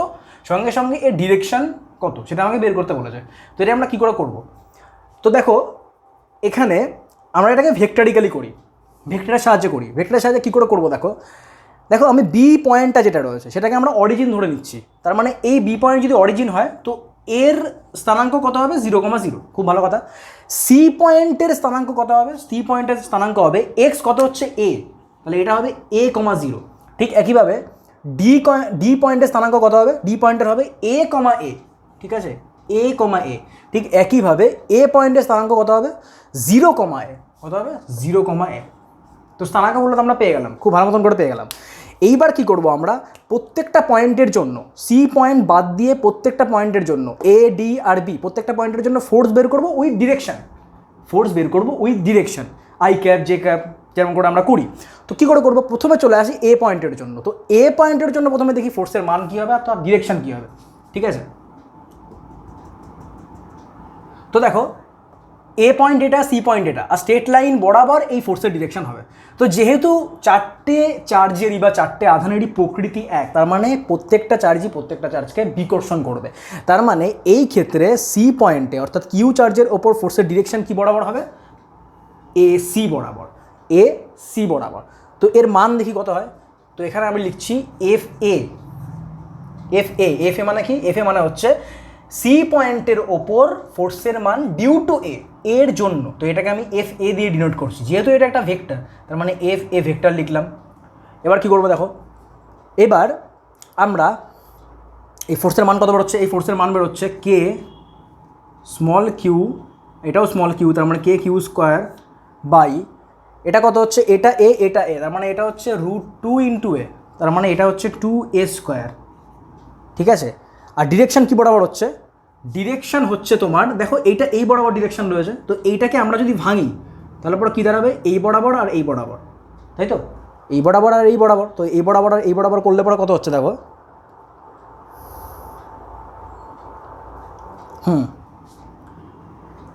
সঙ্গে সঙ্গে এর ডিরেকশন কত, সেটা আমাকে বের করতে বলেছে। তো এটা আমরা কী করে করব? তো দেখো এখানে আমরা এটাকে ভেক্টরিক্যালি করি, ভেক্টরের সাহায্যে কী করে করবো দেখো আমি বি পয়েন্টটা যেটা রয়েছে সেটাকে আমরা অরিজিন ধরে নিচ্ছি। তার মানে এই বি পয়েন্ট যদি অরিজিন হয় তো এর স্থানাঙ্ক কত হবে 0,0, খুব ভালো কথা। সি পয়েন্টের স্থানাঙ্ক কত হবে, সি পয়েন্টের স্থানাঙ্ক হবে এক্স কত হচ্ছে এ, তাহলে এটা হবে a,0। ঠিক একইভাবে ডি পয়েন্টের স্থানাঙ্ক কত হবে, ডি পয়েন্টের হবে a, ঠিক আছে, a, ঠিক একইভাবে এ পয়েন্টের স্থানাঙ্ক কত হবে 0, কত হবে 0, তো স্থানাঙ্কগুলো তো আমরা পেয়ে গেলাম, খুব ভালো মতন করে পেয়ে গেলাম। এইবার কি করব আমরা, প্রত্যেকটা পয়েন্টের জন্য সি পয়েন্ট বাদ দিয়ে প্রত্যেকটা পয়েন্টের জন্য এ ডি আর বি প্রত্যেকটা পয়েন্টের জন্য ফোর্স বের করব with direction, I cap J cap যেমন করে আমরা করি। তো কী করে করবো, প্রথমে চলে আসি এ পয়েন্টের জন্য। তো এ পয়েন্টের জন্য প্রথমে দেখি ফোর্সের মান কী হবে আর তার ডিরেকশন কী হবে, ঠিক আছে। তো দেখো এ পয়েন্ট এটা, সি পয়েন্ট এটা, আর স্ট্রেট লাইন বরাবর এই ফোর্সের ডিরেকশন হবে। তো যেহেতু চারটে চার্জেরই বা চারটে আধানেরই প্রকৃতি এক, তার মানে প্রত্যেকটা চার্জই প্রত্যেকটা চার্জকে বিকর্ষণ করবে। তার মানে এই ক্ষেত্রে সি পয়েন্টে অর্থাৎ কিউ চার্জের ওপর ফোর্সের ডিরেকশন কি বরাবর হবে, এ সি বরাবর। তো এর মান দেখি কত হয়। তো এখানে আমি লিখছি এফ এ মানে কি, এফ এ মানে হচ্ছে সি পয়েন্টের ওপর ফোর্সের মান ডিউ টু এর জন্য। তো এটাকে আমি এফ এ দিয়ে ডিনোট করছি, যেহেতু এটা একটা ভেক্টর তার মানে এফ এ ভেক্টর লিখলাম। এবার কি করবো দেখো, এবার আমরা এই ফোর্সের মান কত বেরোচ্ছে, এই ফোর্সের মান বেরোচ্ছে কে স্মল কিউ, এটাও স্মল কিউ, তার মানে কে কিউ স্কোয়ার বাই এটা কত হচ্ছে, এটা এ তার মানে এটা হচ্ছে √2 × এ, তার মানে এটা হচ্ছে 2a², ঠিক আছে। আর ডিরেকশন কি বরাবর হচ্ছে, ডিরেকশন হচ্ছে তোমার দেখো এইটা এই বরাবর ডিরেকশন রয়েছে, তো এইটাকে আমরা যদি ভাঙি তাহলে পরে কী দাঁড়াবে, এই বরাবর আর এই বরাবর, তাই তো, এই বরাবর আর এই বরাবর। তো এই বরাবর আর এই বরাবর করলে পরে কত হচ্ছে দেখো,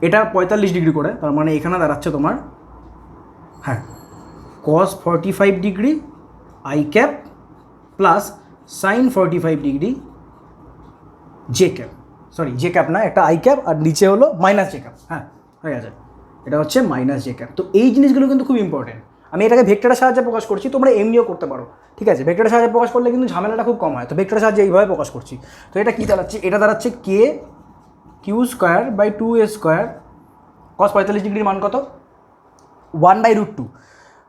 এটা 45 ডিগ্রি করে, তার মানে এখানে দাঁড়াচ্ছে তোমার হ্যাঁ cos 45 degree I cap plus sign 45 degree J cap, sorry J cap না, একটা আই ক্যাপ আর নিচে হলো মাইনাস জে ক্যাপ, হ্যাঁ হয়ে গেছে, এটা হচ্ছে মাইনাস জে ক্যাপ। তো এই জিনিসগুলো কিন্তু খুব ইম্পর্টেন্ট। আমি এটাকে ভেক্টরের সাহায্যে প্রকাশ করছি, তোমরা এমনিও করতে পারো, ঠিক আছে। ভেক্টরের সাহায্যে প্রকাশ করলে কিন্তু ঝামেলাটা খুব কম হয়, তো ভেক্টরের সাহায্যে এইভাবে প্রকাশ করছি। তো এটা কী দাঁড়াচ্ছে, এটা দাঁড়াচ্ছে k q square by 2a² cos 45 ডিগ্রির মান কত 1/√2।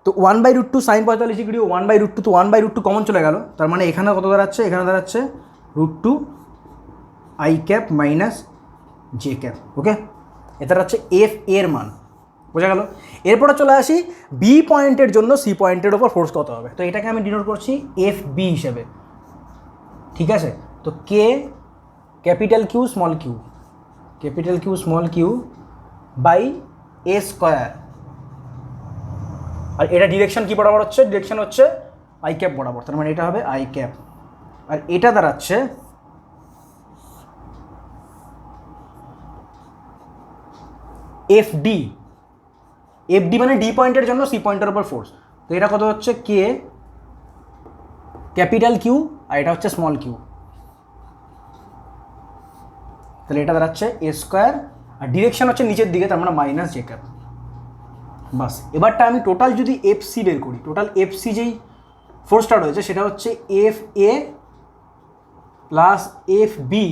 তো 1/√2 সাইন 45 ডিগ্রি 1/√2, তো 1/√2 কমন চলে গেল, তার মানে এখানে কত দাঁড়াচ্ছে, এখানে দাঁড়াচ্ছে √2 i cap minus j cap, okay. এটা হচ্ছে এফ এর মান, বোঝা গেল। এরপরে চলে আসি বি পয়েন্টের জন্য সি পয়েন্টের ওপর ফোর্স কত হবে। তো এটাকে আমি ডিনোট করছি এফ বি হিসেবে, ঠিক আছে। তো k capital Q small Q by a², আর এটা ডিরেকশন কি বরাবর হচ্ছে, ডিরেকশন হচ্ছে আই ক্যাপ বরাবর, তার মানে এটা হবে আই ক্যাপ, আর এটা দাঁড়াচ্ছে এফডি মানে ডি পয়েন্টের জন্য সি পয়েন্টের উপর ফোর্স। তো এটা কত হচ্ছে কে ক্যাপিটাল কিউ আর এটা হচ্ছে স্মল কিউ, তাহলে এটা দাঁড়াচ্ছে a², আর ডিরেকশন হচ্ছে নিচের দিকে, তার মানে মাইনাস জে ক্যাপ। বাস, এবারটা আমি টোটাল যদি এফসি বের করি, টোটাল এফসি যেই ফোর্সটা রয়েছে সেটা হচ্ছে F A plus F B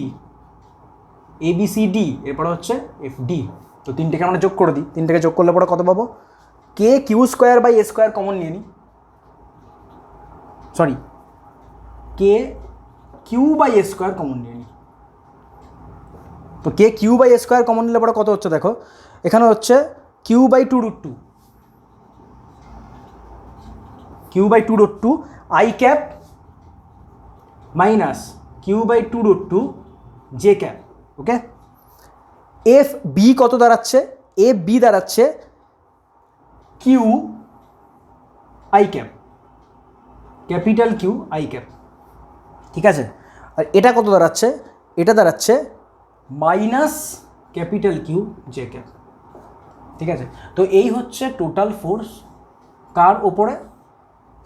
ABCD, এরপরে হচ্ছে এফ ডি। তো তিনটেকে আমরা যোগ করে দিই, তিনটেকে যোগ করলে পরে কত পাবো, k q square by a² common নিয়ে নিই, sorry k Q by a² common নিয়ে নিই। তো কে কিউ বাই a² কমন নিলে পরে কত হচ্ছে দেখো, এখানে হচ্ছে Q by 2√2 I cap minus Q by 2√2 J cap, okay. F B কত দাঁড়াচ্ছে, এফ বি দাঁড়াচ্ছে Q I cap, capital Q I cap, ঠিক আছে। আর এটা কত দাঁড়াচ্ছে, এটা দাঁড়াচ্ছে minus capital Q J cap, ঠিক আছে। তো এই হচ্ছে টোটাল ফোর্স কার ওপরে,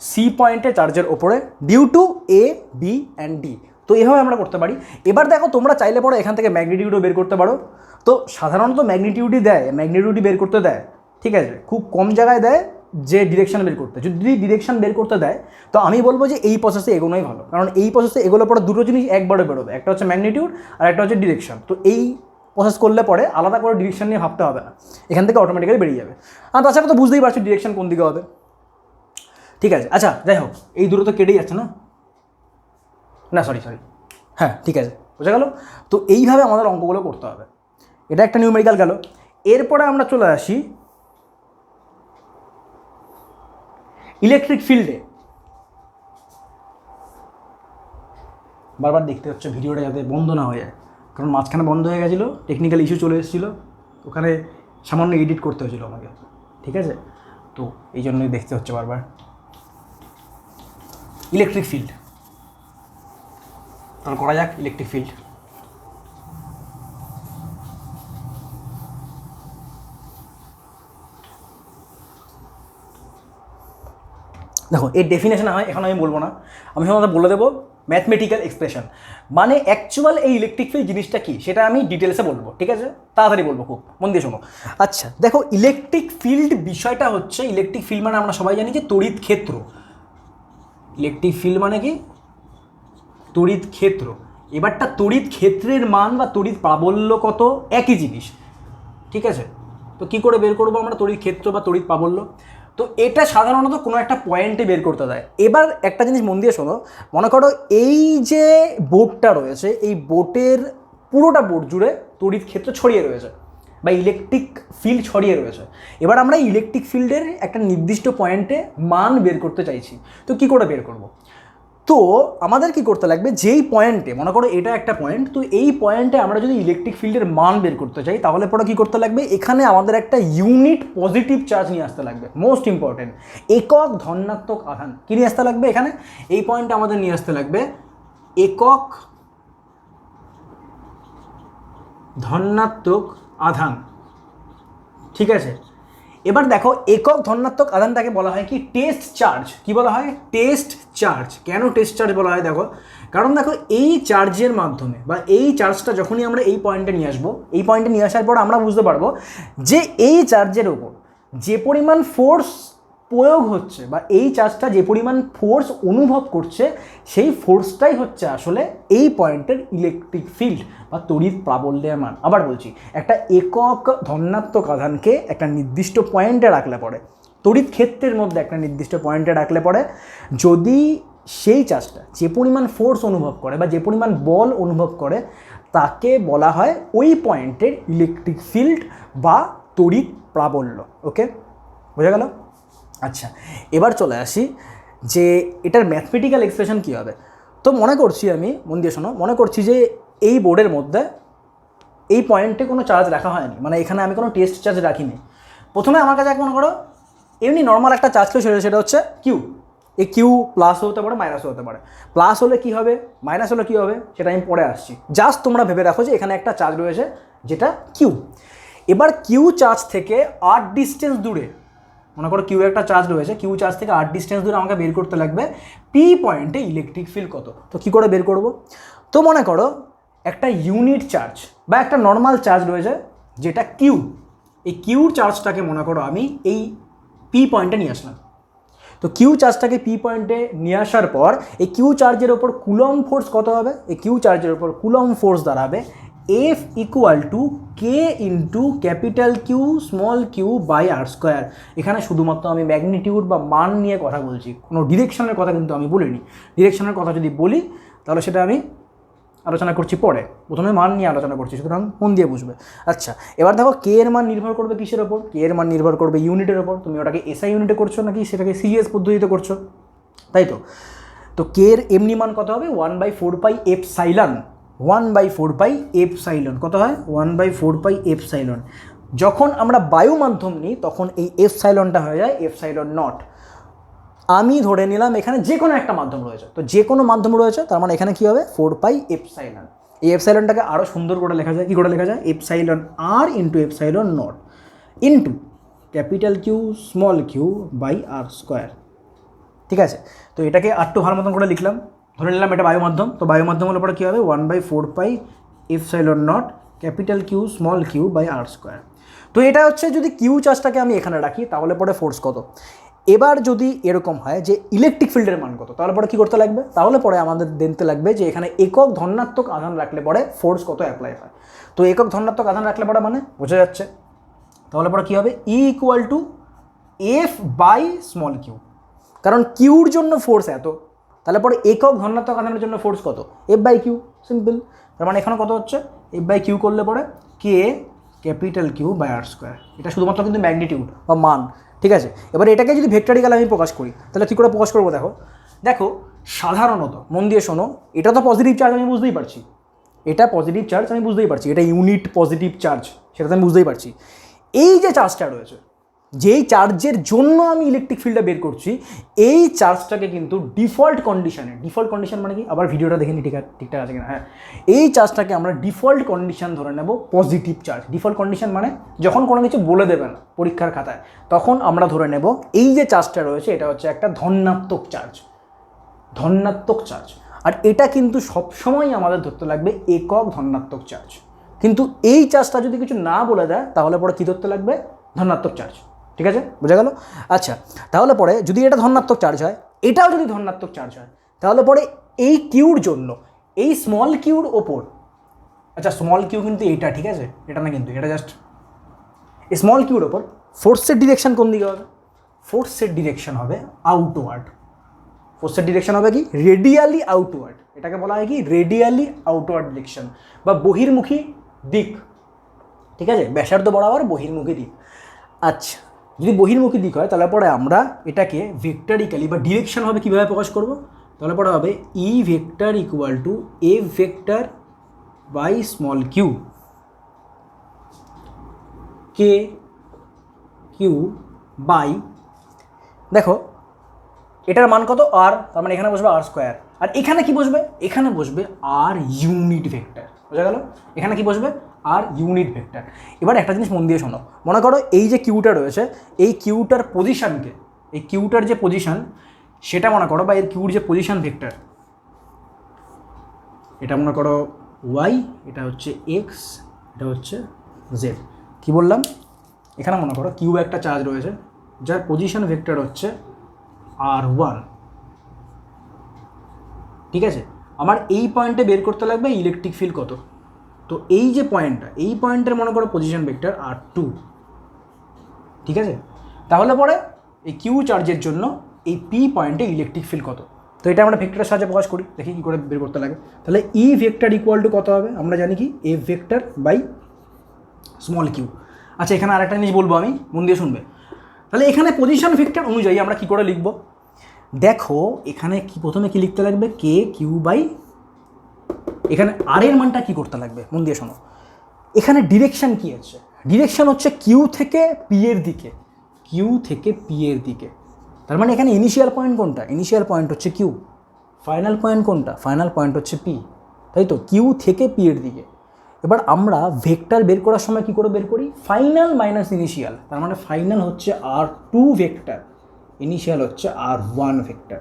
সি পয়েন্টে চার্জের ওপরে due to A B and D. তো এভাবে আমরা করতে পারি। এবার দেখো তোমরা চাইলে পরে এখান থেকে ম্যাগনিটিউডও বের করতে পারো। তো সাধারণত ম্যাগনিটিউডই বের করতে দেয়, ঠিক আছে, খুব কম জায়গায় দেয়, যে ডিরেকশন বের করতে, যদি ডিরেকশন বের করতে দেয় তো আমি বলবো যে এই প্রসেসে এগোনোই ভালো, কারণ এই প্রসেসে এগোলে পরে দুটো জিনিস একবারে বেরোবে, একটা হচ্ছে ম্যাগনিটিউড আর একটা হচ্ছে ডিরেকশন। তো এই প্রসেস করলে পরে আলাদা করে ডিরেকশন নিয়ে ভাবতে হবে না, এখান থেকে অটোমেটিক্যালি বেরিয়ে যাবে। আর তাছাড়া তো বুঝতেই পারছো ডিরেকশন কোন দিকে হবে। ঠিক আছে, আচ্ছা যাই হোক, এই দুটো তো কেটেই যাচ্ছে না, না সরি, হ্যাঁ ঠিক আছে, বোঝা গেল। তো এইভাবে আমাদের অঙ্কগুলো করতে হবে, এটা একটা নিউমেরিক্যাল গেল। এরপরে আমরা চলে আসি ইলেকট্রিক ফিল্ডে। বারবার দেখতে হচ্ছে ভিডিওটা যাতে বন্ধ না হয়ে যায়, কারণ মাঝখানে বন্ধ হয়ে গেছিলো, টেকনিক্যাল ইস্যু চলে এসেছিলো, ওখানে সামান্য এডিট করতে হয়েছিলো আমাকে, ঠিক আছে, তো এই জন্যই দেখতে হচ্ছে বারবার। ইলেকট্রিক ফিল্ড, তাহলে করা যাক ইলেকট্রিক ফিল্ড। দেখো এর ডেফিনেশন হয় এখন আমি বলবো না, আমি তোমাদের বলে দেবো ম্যাথমেটিক্যাল এক্সপ্রেশন, মানে অ্যাকচুয়াল এই ইলেকট্রিক ফিল্ড জিনিসটা কী সেটা আমি ডিটেলসে বলবো, ঠিক আছে, তাড়াতাড়ি বলবো, খুব মন দিয়ে শোনো। আচ্ছা দেখো, ইলেকট্রিক ফিল্ড বিষয়টা হচ্ছে, ইলেকট্রিক ফিল্ড মানে আমরা সবাই জানি যে তড়িৎ ক্ষেত্র। ইলেকট্রিক ফিল্ড মানে কি? তড়িৎ ক্ষেত্র। এবারটা তড়িৎ ক্ষেত্রের মান বা তড়িৎ প্রাবল্য কত একই জিনিস, ঠিক আছে। তো কী করে বের করবো আমরা তড়িৎ ক্ষেত্র বা তড়িৎ প্রাবল্য? তো এটা সাধারণত কোনো একটা পয়েন্টে বের করতে দেয়। এবার একটা জিনিস মন দিয়ে শোনো, মনে করো এই যে বোর্ডটা রয়েছে, এই বোর্ডের পুরোটা বোর্ড জুড়ে তড়িৎ ক্ষেত্র ছড়িয়ে রয়েছে বা ইলেকট্রিক ফিল্ড ছড়িয়ে রয়েছে। এবার আমরা ইলেকট্রিক ফিল্ডের একটা নির্দিষ্ট পয়েন্টে মান বের করতে চাইছি, তো কী করে বের করব? তো আমাদের কি করতে লাগবে, যেই পয়েন্টে, মনে করো এটা একটা পয়েন্ট, তো এই পয়েন্টে আমরা যদি ইলেকট্রিক ফিল্ডের মান বের করতে চাই তাহলে পরে কী করতে লাগবে, এখানে আমাদের একটা ইউনিট পজিটিভ চার্জ নিয়ে আসতে লাগবে। মোস্ট ইম্পর্টেন্ট, একক ধনাত্মক আধান কী নিয়ে আসতে লাগবে এখানে, এই পয়েন্টে আমাদের নিয়ে আসতে লাগবে একক ধনাত্মক আধান, ঠিক আছে। এবার দেখো একক ধনাত্মক আধানটাকে বলা হয় কি, টেস্ট চার্জ। কি বলা হয়? Test charge. কেন টেস্ট চার্জ বলা হয়? দেখো, কারণ দেখো এই চার্জের মাধ্যমে বা এই চার্জটা যখনই আমরা এই পয়েন্টে নিয়ে আসবো, এই পয়েন্টে নিয়ে আসার পর আমরা বুঝতে পারবো যে এই চার্জের ওপর যে পরিমাণ ফোর্স প্রয়োগ হচ্ছে বা এই চার্জটা যে পরিমাণ ফোর্স অনুভব করছে, সেই ফোর্সটাই হচ্ছে আসলে এই পয়েন্টের ইলেকট্রিক ফিল্ড বা তড়িৎ প্রাবল্যের মান। আবার বলছি, একটা একক ধনাত্মক আধানকে একটা নির্দিষ্ট পয়েন্টে রাখলে পরে, তড়িৎ ক্ষেত্রের মধ্যে একটা নির্দিষ্ট পয়েন্টে রাখলে পরে, যদি সেই চার্জটা যে পরিমাণ ফোর্স অনুভব করে বা যে পরিমাণ বল অনুভব করে, তাকে বলা হয় ওই পয়েন্টের ইলেকট্রিক ফিল্ড বা তড়িৎ প্রাবল্য। ওকে, বোঝা গেল? আচ্ছা, এবার চলে আসি যে এটার ম্যাথমেটিক্যাল এক্সপ্রেশন কী হবে। তো মনে করছি, আমি মন দিয়ে শোনো, মনে করছি যে এই বোর্ডের মধ্যে এই পয়েন্টে কোনো চার্জ রাখা হয়নি, মানে এখানে আমি কোনো টেস্ট চার্জ রাখিনি। প্রথমে আমার কাছে মনে করো এমনি নর্মাল একটা চার্জ ছিল, সেটা হচ্ছে কিউ। এই কিউ প্লাসও হতে পারে, মাইনাসও হতে পারে। প্লাস হলে কী হবে, মাইনাস হলে কী হবে, সেটা আমি পরে আসছি। জাস্ট তোমরা ভেবে রাখো যে এখানে একটা চার্জ রয়েছে যেটা কিউ। এবার কিউ চার্জ থেকে আর ডিস্টেন্স দূরে, মনে করো কিউ একটা চার্জ রয়েছে, কিউ চার্জ থেকে আর ডিস্টেন্স দূরে আমাকে বের করতে লাগবে পি পয়েন্টে ইলেকট্রিক ফিল্ড কত। তো কী করে বের করব? তো মনে করো একটা ইউনিট চার্জ বা একটা নর্মাল চার্জ রয়েছে যেটা কিউ, এই কিউ চার্জটাকে মনে করো আমি এই পি পয়েন্টে নিয়ে আসলাম। তো কিউ চার্জটাকে পি পয়েন্টে নিয়ে আসার পর এই কিউ চার্জের ওপর কুলম্ব ফোর্স কত হবে? এই কিউ চার্জের ওপর কুলম্ব ফোর্স দাঁড়াবে F equal to K into capital Q small Q by R square. এখানে শুধুমাত্র আমি ম্যাগনিটিউড বা মান নিয়ে কথা বলছি, কোনো ডিরেকশনের কথা কিন্তু আমি বলিনি। ডিরেকশনের কথা যদি বলি তাহলে সেটা আমি আলোচনা করছি পরে, প্রথমে মান নিয়ে আলোচনা করছি, সুতরাং মন দিয়ে বুঝবে। আচ্ছা, এবার দেখো কে এর মান নির্ভর করবে কিসের ওপর? কে এর মান নির্ভর করবে ইউনিটের ওপর। তুমি ওটাকে এসআই ইউনিটে করছো নাকি সেটাকে সিরিয়াস পদ্ধতিতে করছো, তাই তো? তো কে এর এমনি মান কত হবে? 1/4 এপসাইলন। 1/4 এপসাইলন কত হয়? 1/4 এপসাইলন। যখন আমরা বায়ু মাধ্যম নিই তখন এই এপসাইলনটা হয়ে যায় এপসাইলন নট। আমি ধরে নিলাম এখানে যে কোনো একটা মাধ্যম রয়েছে, তো যে কোনো মাধ্যম রয়েছে, তার মানে এখানে কী হবে? 4 এপসাইলন। এই এপসাইলনটাকে আরও সুন্দর করে লেখা যায়। কী করে লেখা যায়? Epsilon R into epsilon naught into capital Q small Q by R square. ঠিক আছে, তো এটাকে আরটু ভালো মতন করে লিখলাম, ধরে নিলাম এটা বায়ু মাধ্যম। তো বায়ু মাধ্যম হলে পরে কী হবে? 1/4 epsilon naught capital Q small Q by R square. তো এটা হচ্ছে, যদি কিউ চার্জটাকে আমি এখানে রাখি তাহলে পরে ফোর্স কত? এবার যদি এরকম হয় যে ইলেকট্রিক ফিল্ডের মান কত, তাহলে পরে কী করতে লাগবে, তাহলে পরে আমাদের দেখতে লাগবে যে এখানে একক ধনাত্মক আধান রাখলে পরে ফোর্স কত অ্যাপ্লাই হয়। তো একক ধনাত্মক আধান রাখলে পরে মানে বোঝা যাচ্ছে, তাহলে পরে কী হবে, E equal to F by small Q, কারণ কিউর জন্য ফোর্স এত, তাহলে পরে একক ধনাত্মক আধানের জন্য ফোর্স কত, এফ বাই কিউ, সিম্পল। তার মানে এখানে কত হচ্ছে, এফ বাই কিউ করলে পরে k capital q by R square, এটা শুধুমাত্র কিন্তু ম্যাগনিটিউড বা মান, ঠিক আছে। এবার এটাকে যদি ভেক্টরিক্যাল আমি প্রকাশ করি, তাহলে কী করে প্রকাশ করবো, দেখো দেখো সাধারণত মন দিয়ে শোনো, এটা তো পজিটিভ চার্জ আমি বুঝতেই পারছি, এটা পজিটিভ চার্জ আমি বুঝতেই পারছি, এটা ইউনিট পজিটিভ চার্জ সেটা তো আমি বুঝতেই পারছি। এই যে চার্জটা রয়েছে, যেই চার্জের জন্য আমি ইলেকট্রিক ফিল্ডটা বের করছি, এই চার্জটাকে কিন্তু ডিফল্ট কন্ডিশন মানে কি, আবার ভিডিওটা দেখে নি ঠিকঠাক আছে কিনা, হ্যাঁ, এই চার্জটাকে আমরা ডিফল্ট কন্ডিশন ধরে নেব পজিটিভ চার্জ। ডিফল্ট কন্ডিশন মানে যখন কোনো কিছু বলে দেবে না পরীক্ষার খাতায়, তখন আমরা ধরে নেব এই যে চার্জটা রয়েছে এটা হচ্ছে একটা ধনাত্মক চার্জ, আর এটা কিন্তু সবসময় আমাদের ধরতে লাগবে একক ধনাত্মক চার্জ। কিন্তু এই চার্জটা যদি কিছু না বলে দেয়, তাহলে পরে কী ধরতে লাগবে, ধনাত্মক চার্জ, ঠিক আছে, বোঝা গেল। আচ্ছা, তাহলে পরে যদি এটা ধনাত্মক চার্জ হয়, এটাও যদি ধনাত্মক চার্জ হয়, তাহলে পরে এই কিউর জন্য এই স্মল কিউর ওপর, আচ্ছা স্মল কিউ কিন্তু এইটা, ঠিক আছে, এটা না কিন্তু, এটা জাস্ট স্মল কিউর ওপর ফোর্সের ডিরেকশন কোন দিকে হবে, ফোর্সের ডিরেকশন হবে আউটওয়ার্ড, ফোর্সের ডিরেকশন হবে কি, রেডিয়ালি আউটওয়ার্ড, এটাকে বলা হয় কি রেডিয়ালি আউটওয়ার্ড ডিরেকশন বা বহির্মুখী দিক, ঠিক আছে, ব্যাসার্ধ বরাবর বহির্মুখী দিক। আচ্ছা, যদি বহির্মুখী দিক হয়, তাহলে পরে আমরা এটাকে ভেক্টরিক্যালি বা ডিরেকশন হবে কীভাবে প্রকাশ করব, তাহলে পরে হবে E vector equal to F vector by small Q, K Q by, দেখো এটার মান কত আর, তার মানে এখানে বসবে আর স্কোয়ার, আর এখানে কি বসবে, এখানে বসবে আর ইউনিট ভেক্টর, বোঝা গেল, এখানে কি বসবে আর ইউনিট ভেক্টর। এবার একটা জিনিস মন দিয়ে শোনো, মনে করো এই যে কিউটা রয়েছে, এই কিউটার পজিশানকে, এই কিউটার যে পজিশান সেটা মনে করো, বা এর কিউর যে পজিশান ভেক্টর, এটা মনে করো ওয়াই, এটা হচ্ছে এক্স, এটা হচ্ছে জেড। কী বললাম, এখানে মনে করো কিউ একটা চার্জ রয়েছে যার পজিশান ভেক্টর হচ্ছে R1, ঠিক আছে, আমার এই পয়েন্টে বের করতে লাগবে ইলেকট্রিক ফিল্ড কত, তো এই যে পয়েন্টটা, এই পয়েন্টের মনে করো পজিশন ভেক্টর R2, ঠিক আছে। তাহলে পরে এই কিউ চার্জের জন্য এই পি পয়েন্টে ইলেকট্রিক ফিল্ড কত, তো এটা আমরা ভেক্টরের সাহায্যে প্রকাশ করি, দেখি কী করে বের করতে লাগে। তাহলে ই ভেক্টর ইকুয়াল টু কত হবে, আমরা জানি কি F vector by small Q. আচ্ছা, এখানে আরেকটা জিনিস বলবো আমি, মন দিয়ে শুনবে। তাহলে এখানে পজিশন ভেক্টর অনুযায়ী আমরা কী করে লিখব, দেখো এখানে কি প্রথমে কি লিখতে লাগবে, কে কিউ বাই, এখানে আর এর মানটা কী করতে লাগবে, মন দিয়ে শোনো, এখানে ডিরেকশন কী আছে, ডিরেকশন হচ্ছে কিউ থেকে পি এর দিকে, কিউ থেকে পি এর দিকে, তার মানে এখানে ইনিশিয়াল পয়েন্ট কোনটা, ইনিশিয়াল পয়েন্ট হচ্ছে কিউ, ফাইনাল পয়েন্ট কোনটা, ফাইনাল পয়েন্ট হচ্ছে পি, তাই তো, কিউ থেকে পি এর দিকে। এবার আমরা ভেক্টর বের করার সময় কী করে বের করি, ফাইনাল মাইনাস ইনিশিয়াল, তার মানে ফাইনাল হচ্ছে R2 ভেক্টর, ইনিশিয়াল হচ্ছে R1 ভেক্টর।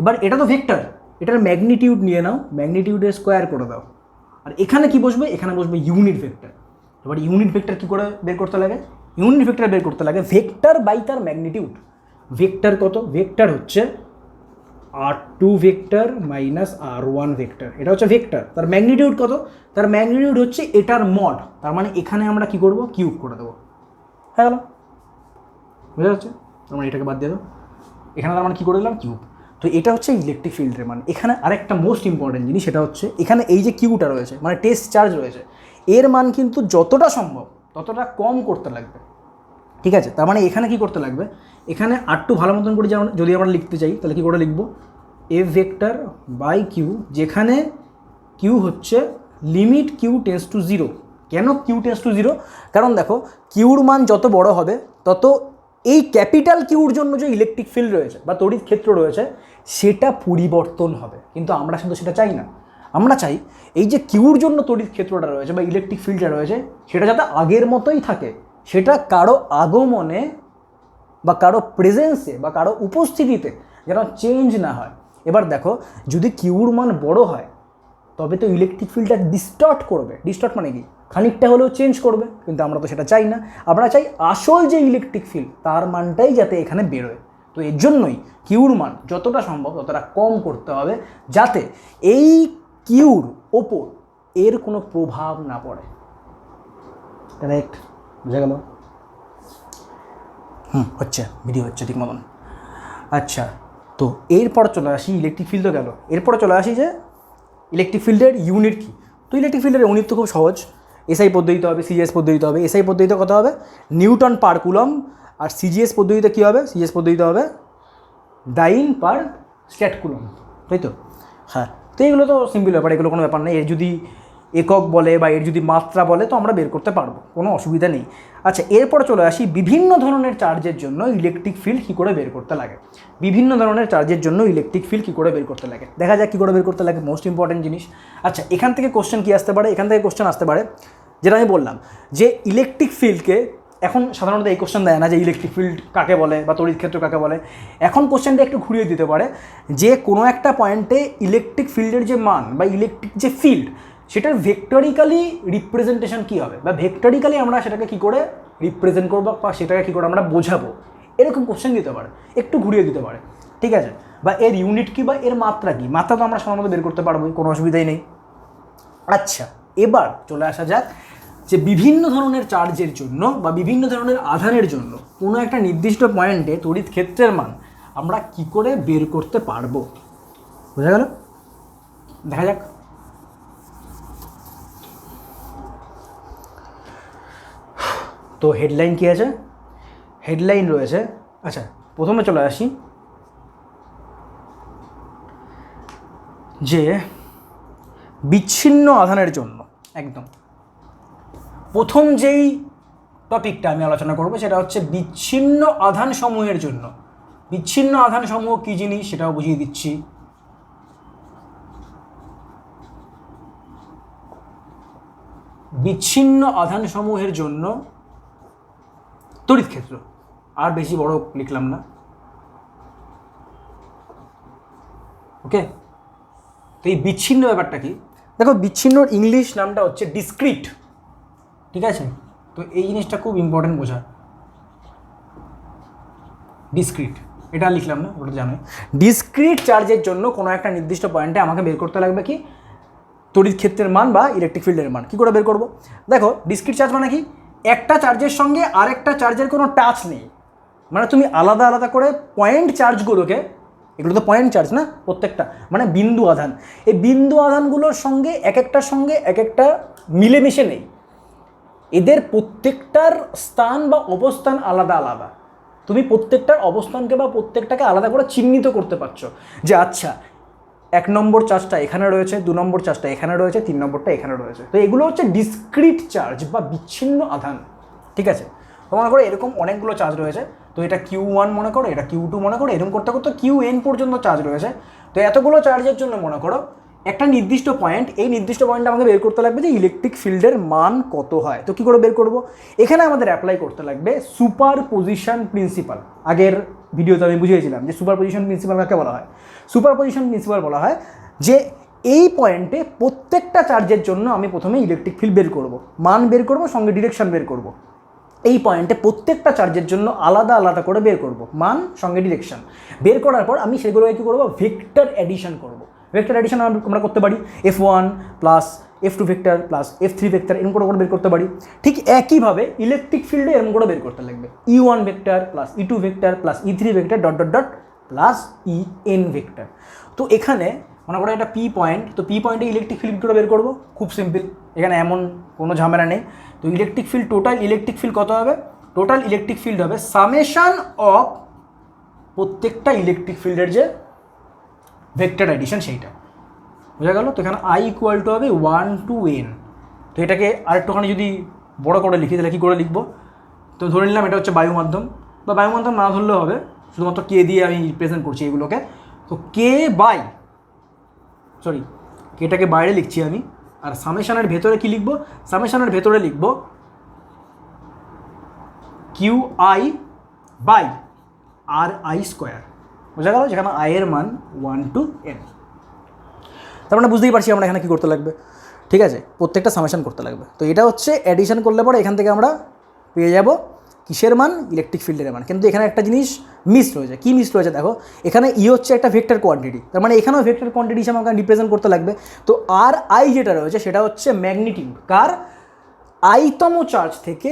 এবার এটা তো ভেক্টর, এটার ম্যাগনিটিউড নিয়ে নাও, ম্যাগনিটিউডের স্কোয়ার করে দাও, আর এখানে কি বসবে, এখানে বসবে ইউনিট ভেক্টর। এবার ইউনিট ভেক্টর কী করে বের করতে লাগে, ইউনিট ভেক্টর বের করতে লাগে ভেক্টর বাই তার ম্যাগনিটিউড। ভেক্টর কত, ভেক্টর হচ্ছে R2 vector minus R1 vector, এটা হচ্ছে ভেক্টর, তার ম্যাগনিটিউড কত, তার ম্যাগনিটিউড হচ্ছে এটার মড, তার মানে এখানে আমরা কি করব, কিউব করে দেবো, হয়ে গেল, বুঝা যাচ্ছে, তার মানে এটাকে বাদ দিয়ে দাও, এখানে তার মানে কী করে দিলাম, কিউব। তো এটা হচ্ছে ইলেকট্রিক ফিল্ডের মান। এখানে আরেকটা মোস্ট ইম্পর্টেন্ট জিনিস, সেটা হচ্ছে এখানে এই যে কিউটা রয়েছে, মানে টেস্ট চার্জ রয়েছে, এর মান কিন্তু যতটা সম্ভব ততটা কম করতে লাগবে, ঠিক আছে। তার মানে এখানে কি করতে লাগবে, এখানে R2 ভালো মতন করে যদি আমরা লিখতে চাই, তাহলে কী করে লিখবো, এফ ভেক্টর বাই কিউ, যেখানে কিউ হচ্ছে limit Q tends to zero. কেন কিউ টেন্স টু জিরো, কারণ দেখো কিউর মান যত বড় হবে তত এই ক্যাপিটাল কিউর জন্য যে ইলেকট্রিক ফিল্ড রয়েছে বা তড়িৎ ক্ষেত্র রয়েছে সেটা পরিবর্তন হবে, কিন্তু আমরা কিন্তু সেটা চাই না। আমরা চাই এই যে কিউর জন্য তড়িৎ ক্ষেত্রটা রয়েছে বা ইলেকট্রিক ফিল্ডটা রয়েছে সেটা যাতে আগের মতোই থাকে, সেটা কারো আগমনে বা কারো প্রেজেন্সে বা কারো উপস্থিতিতে যেন চেঞ্জ না হয়। এবার দেখো যদি কিউর মান বড় হয় তবে তো ইলেকট্রিক ফিল্ডটা ডিস্টর্ট করবে, ডিস্টর্ট মানে কি খানিকটা হলেও চেঞ্জ করবে, কিন্তু আমরা তো সেটা চাই না। আমরা চাই আসল যে ইলেকট্রিক ফিল্ড তার মানটাই যাতে এখানে বেরোয়। তো তো এর জন্যই কিউর মান যতটা সম্ভব ততটা কম করতে হবে, যাতে এই কিউর ওপর এর কোনো প্রভাব না পড়ে। কারেক্ট? বুঝা গেল? হচ্ছে, ভিডিও হচ্ছে ঠিক মতন। আচ্ছা, তো এরপর চলে আসি, ইলেকট্রিক ফিল্ড তো গেল, এরপরে চলে আসি যে ইলেকট্রিক ফিল্ডের ইউনিট কী। তো ইলেকট্রিক ফিল্ডের ইউনিট তো খুব সহজ, এসআই পদ্ধতিতে হবে, সিজিএস পদ্ধতিতে হবে। এসআই পদ্ধতিতে কত হবে? Newton per coulomb. আর সিজিএস পদ্ধতিতে কী হবে? সিজিএস পদ্ধতিতে হবে ডাইন পার স্ট্যাট কুলম, তাই তো? হ্যাঁ, তো এগুলো তো সিম্পল ব্যাপার, এগুলো কোনো ব্যাপার নেই। এর যদি একক বলে বা এর যদি মাত্রা বলে তো আমরা বের করতে পারবো, কোনো অসুবিধা নেই। আচ্ছা, এরপর চলে আসি বিভিন্ন ধরনের চার্জের জন্য ইলেকট্রিক ফিল্ড কী করে বের করতে লাগে। বিভিন্ন ধরনের চার্জের জন্য ইলেকট্রিক ফিল্ড কী করে বের করতে লাগে, দেখা যাক কী করে বের করতে লাগে, মোস্ট ইম্পর্টেন্ট জিনিস। আচ্ছা, এখান থেকে কোশ্চেন কী আসতে পারে? এখান থেকে কোশ্চেন আসতে পারে যেটা আমি বললাম যে ইলেকট্রিক ফিল্ডকে এখন সাধারণত এই কোশ্চেন দেয় না যে ইলেকট্রিক ফিল্ড কাকে বলে বা তড়িৎ ক্ষেত্র কাকে বলে। এখন কোশ্চেনটা একটু ঘুরিয়ে দিতে পারে যে কোনো একটা পয়েন্টে ইলেকট্রিক ফিল্ডের যে মান বা ইলেকট্রিক যে ফিল্ড সেটার ভেক্টরিক্যালি রিপ্রেজেন্টেশন কী হবে, বা ভেক্টরিক্যালি আমরা সেটাকে কী করে রিপ্রেজেন্ট করবো বা সেটাকে কী করে আমরা বোঝাবো, এরকম কোশ্চেন দিতে পারে, একটু ঘুরিয়ে দিতে পারে, ঠিক আছে? বা এর ইউনিট কী বা এর মাত্রা কী, মাত্রা তো আমরা সাধারণত বের করতে পারবোই, কোনো অসুবিধাই নেই। আচ্ছা, এবার চলে আসা যাক যে বিভিন্ন ধরনের চার্জের জন্য বা বিভিন্ন ধরনের আধানের জন্য কোনো একটা নির্দিষ্ট পয়েন্টে তড়িৎ ক্ষেত্রের মান আমরা কি করে বের করতে পারবো। বোঝা গেল? দেখা যাক। তো হেডলাইন কী আছে? হেডলাইন রয়েছে, আচ্ছা প্রথমে চলে আসি যে বিচ্ছিন্ন আধানের জন্য একদম প্রথম যেই টপিকটা আমি আলোচনা করব সেটা হচ্ছে বিচ্ছিন্ন আধান সমূহের জন্য। বিচ্ছিন্ন আধান সমূহ কী জিনিস সেটাও বুঝিয়ে দিচ্ছি। বিচ্ছিন্ন আধান সমূহের জন্য তড়িৎ ক্ষেত্র, আর বেশি বড় লিখলাম না, ওকে? তো এই বিচ্ছিন্ন ব্যাপারটা কি, দেখো বিচ্ছিন্নর ইংলিশ নামটা হচ্ছে ডিসক্রিট, ঠিক আছে? তো এই জিনিসটা খুব ইম্পর্টেন্ট বোঝা। ডিসক্রিট এটা লিখলাম না, ওটা জানো। ডিসক্রিট চার্জের জন্য কোনো একটা নির্দিষ্ট পয়েন্টে আমাকে বের করতে লাগবে কি তড়িৎ ক্ষেত্রের মান বা ইলেকট্রিক ফিল্ডের মান। কী করে বের করব? দেখো ডিসক্রিট চার্জ মানে কি, একটা চার্জের সঙ্গে আরেকটা চার্জের কোনো টাচ নেই, মানে তুমি আলাদা আলাদা করে পয়েন্ট চার্জগুলোকে, এগুলো তো পয়েন্ট চার্জ না প্রত্যেকটা, মানে বিন্দু আধান, এই বিন্দু আধানগুলোর সঙ্গে এক একটা মিলেমিশে নেই, এদের প্রত্যেকটার স্থান বা অবস্থান আলাদা আলাদা। তুমি প্রত্যেকটার অবস্থানকে বা প্রত্যেকটাকে আলাদা করে চিহ্নিত করতে পারছো যে আচ্ছা 1 নম্বর চার্জটা এখানে রয়েছে, 2 নম্বর চার্জটা এখানে রয়েছে, 3 নম্বরটা এখানে রয়েছে। তো এগুলো হচ্ছে ডিসক্রিট চার্জ বা বিচ্ছিন্ন আধান, ঠিক আছে? তো মনে করো এরকম অনেকগুলো চার্জ রয়েছে, তো এটা Q1 মনে করো, এটা Q2 মনে করো, এরকম করতে করতে Qn পর্যন্ত চার্জ রয়েছে। তো এতগুলো চার্জের জন্য মনে করো একটা নির্দিষ্ট পয়েন্ট, এই নির্দিষ্ট পয়েন্টে আমাকে বের করতে লাগবে যে ইলেকট্রিক ফিল্ডের মান কত হয়। তো কী করে বের করব? এখানে আমাদের অ্যাপ্লাই করতে লাগবে সুপারপজিশন প্রিন্সিপাল। আগের ভিডিওতে আমি বুঝিয়েছিলাম যে সুপারপজিশন প্রিন্সিপাল কাকে বলা হয়। সুপারপজিশন প্রিন্সিপাল বলা হয় যে এই পয়েন্টে প্রত্যেকটা চার্জের জন্য আমি প্রথমে ইলেকট্রিক ফিল্ড বের করব, মান বের করব, সঙ্গে ডিরেকশন বের করব। এই পয়েন্টে প্রত্যেকটা চার্জের জন্য আলাদা আলাদা করে বের করব, মান সঙ্গে ডিরেকশন। বের করার পর আমি সেগুলোকে কী করবো? ভেক্টর অ্যাডিশন করব। ভেক্টর অ্যাডিশন আমরা করতে পারি F1 plus F2 vector plus F3 vector এরকম করে বের করতে পারি। ঠিক একইভাবে ইলেকট্রিক ফিল্ডে এরকম করে বের করতে লাগবে E1 vector plus E2 vector plus E3 vector dot dot dot plus En vector. তো এখানে মনে করো একটা P পয়েন্ট, তো P পয়েন্টে ইলেকট্রিক ফিল্ড করে বের করবো, খুব সিম্পল, এখানে এমন কোনো ঝামেলা নেই। তো electric field, total electric field কত হবে? টোটাল ইলেকট্রিক ফিল্ড হবে সামেশান অফ প্রত্যেকটা ইলেকট্রিক ফিল্ডের যে ভেক্টর অ্যাডিশন সেইটা। বোঝা গেল? তো এখানে I ইকুয়াল টু হবে 1 to n। তো এটাকে আরেকটুখানি যদি বড় করে লিখি তাহলে কী করে লিখবো? তো ধরে নিলাম এটা হচ্ছে বায়ু মাধ্যম, বা বায়ু মাধ্যম না ধরলেও হবে, শুধুমাত্র কে দিয়ে আমি রিপ্রেজেন্ট করছি এগুলোকে। তো কে বাই, সরি কেটাকে বাইরে লিখছি আমি, আর সামেশানের ভেতরে কী লিখবো? সামেশানের ভেতরে লিখবো QI বাই RI স্কোয়ার। বোঝা গেল? যেখানে I এর মান 1 to n। তার মানে বুঝতেই পারছি আমরা এখানে কী করতে লাগবে, ঠিক আছে? প্রত্যেকটা সামেশন করতে লাগবে। তো এটা হচ্ছে অ্যাডিশন করলে পরে এখান থেকে আমরা পেয়ে যাব কিসের মান? ইলেকট্রিক ফিল্ডের মান। কিন্তু এখানে একটা জিনিস মিস রয়েছে। কি মিস রয়েছে দেখো, এখানে ই হচ্ছে একটা ভেক্টর কোয়ান্টিটি, তার মানে এখানেও ভেক্টর কোয়ান্টিটি হিসাবে আমাকে রিপ্রেজেন্ট করতে লাগবে। তো আর আই যেটা রয়েছে সেটা হচ্ছে ম্যাগনিটিউড কার? আইতম চার্জ থেকে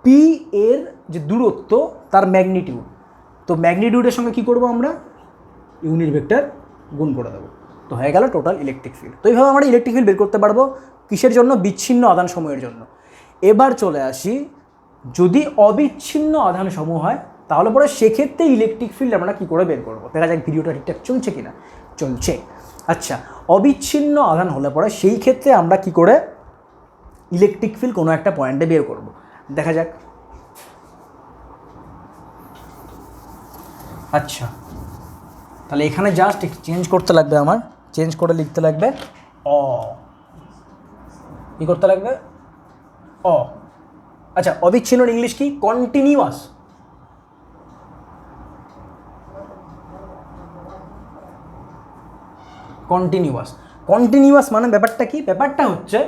পি এর যে দূরত্ব তার ম্যাগনিটিউড। তো ম্যাগনিটিউডের সঙ্গে কী করবো আমরা? ইউনিট ভেক্টর গুণ করে দেবো, তো হয়ে গেল টোটাল ইলেকট্রিক ফিল্ড। তো এইভাবে আমরা ইলেকট্রিক ফিল্ড বের করতে পারবো কিসের জন্য? বিচ্ছিন্ন আধান সমূহের জন্য। এবার চলে আসি, যদি অবিচ্ছিন্ন আধান সমূহ হয় তাহলে পরে সেক্ষেত্রে ইলেকট্রিক ফিল্ড আমরা কী করে বের করবো? দেখা যাক ভিডিওটা ঠিকঠাক চলছে কি না। চলছে। আচ্ছা, অবিচ্ছিন্ন আধান হলে পরে সেই ক্ষেত্রে আমরা কি করে ইলেকট্রিক ফিল্ড কোনো একটা পয়েন্টে বের করব দেখা যাক। আচ্ছা, তাহলে এখানে জাস্ট চেঞ্জ করতে লাগবে, আমার চেঞ্জ করে লিখতে লাগবে অ। কী করতে লাগবে? অ। আচ্ছা, অবিচ্ছিন্ন ইংলিশ কি? কন্টিনিউয়াস। কন্টিনিউয়াস। কন্টিনিউয়াস মানে ব্যাপারটা কি? ব্যাপারটা হচ্ছে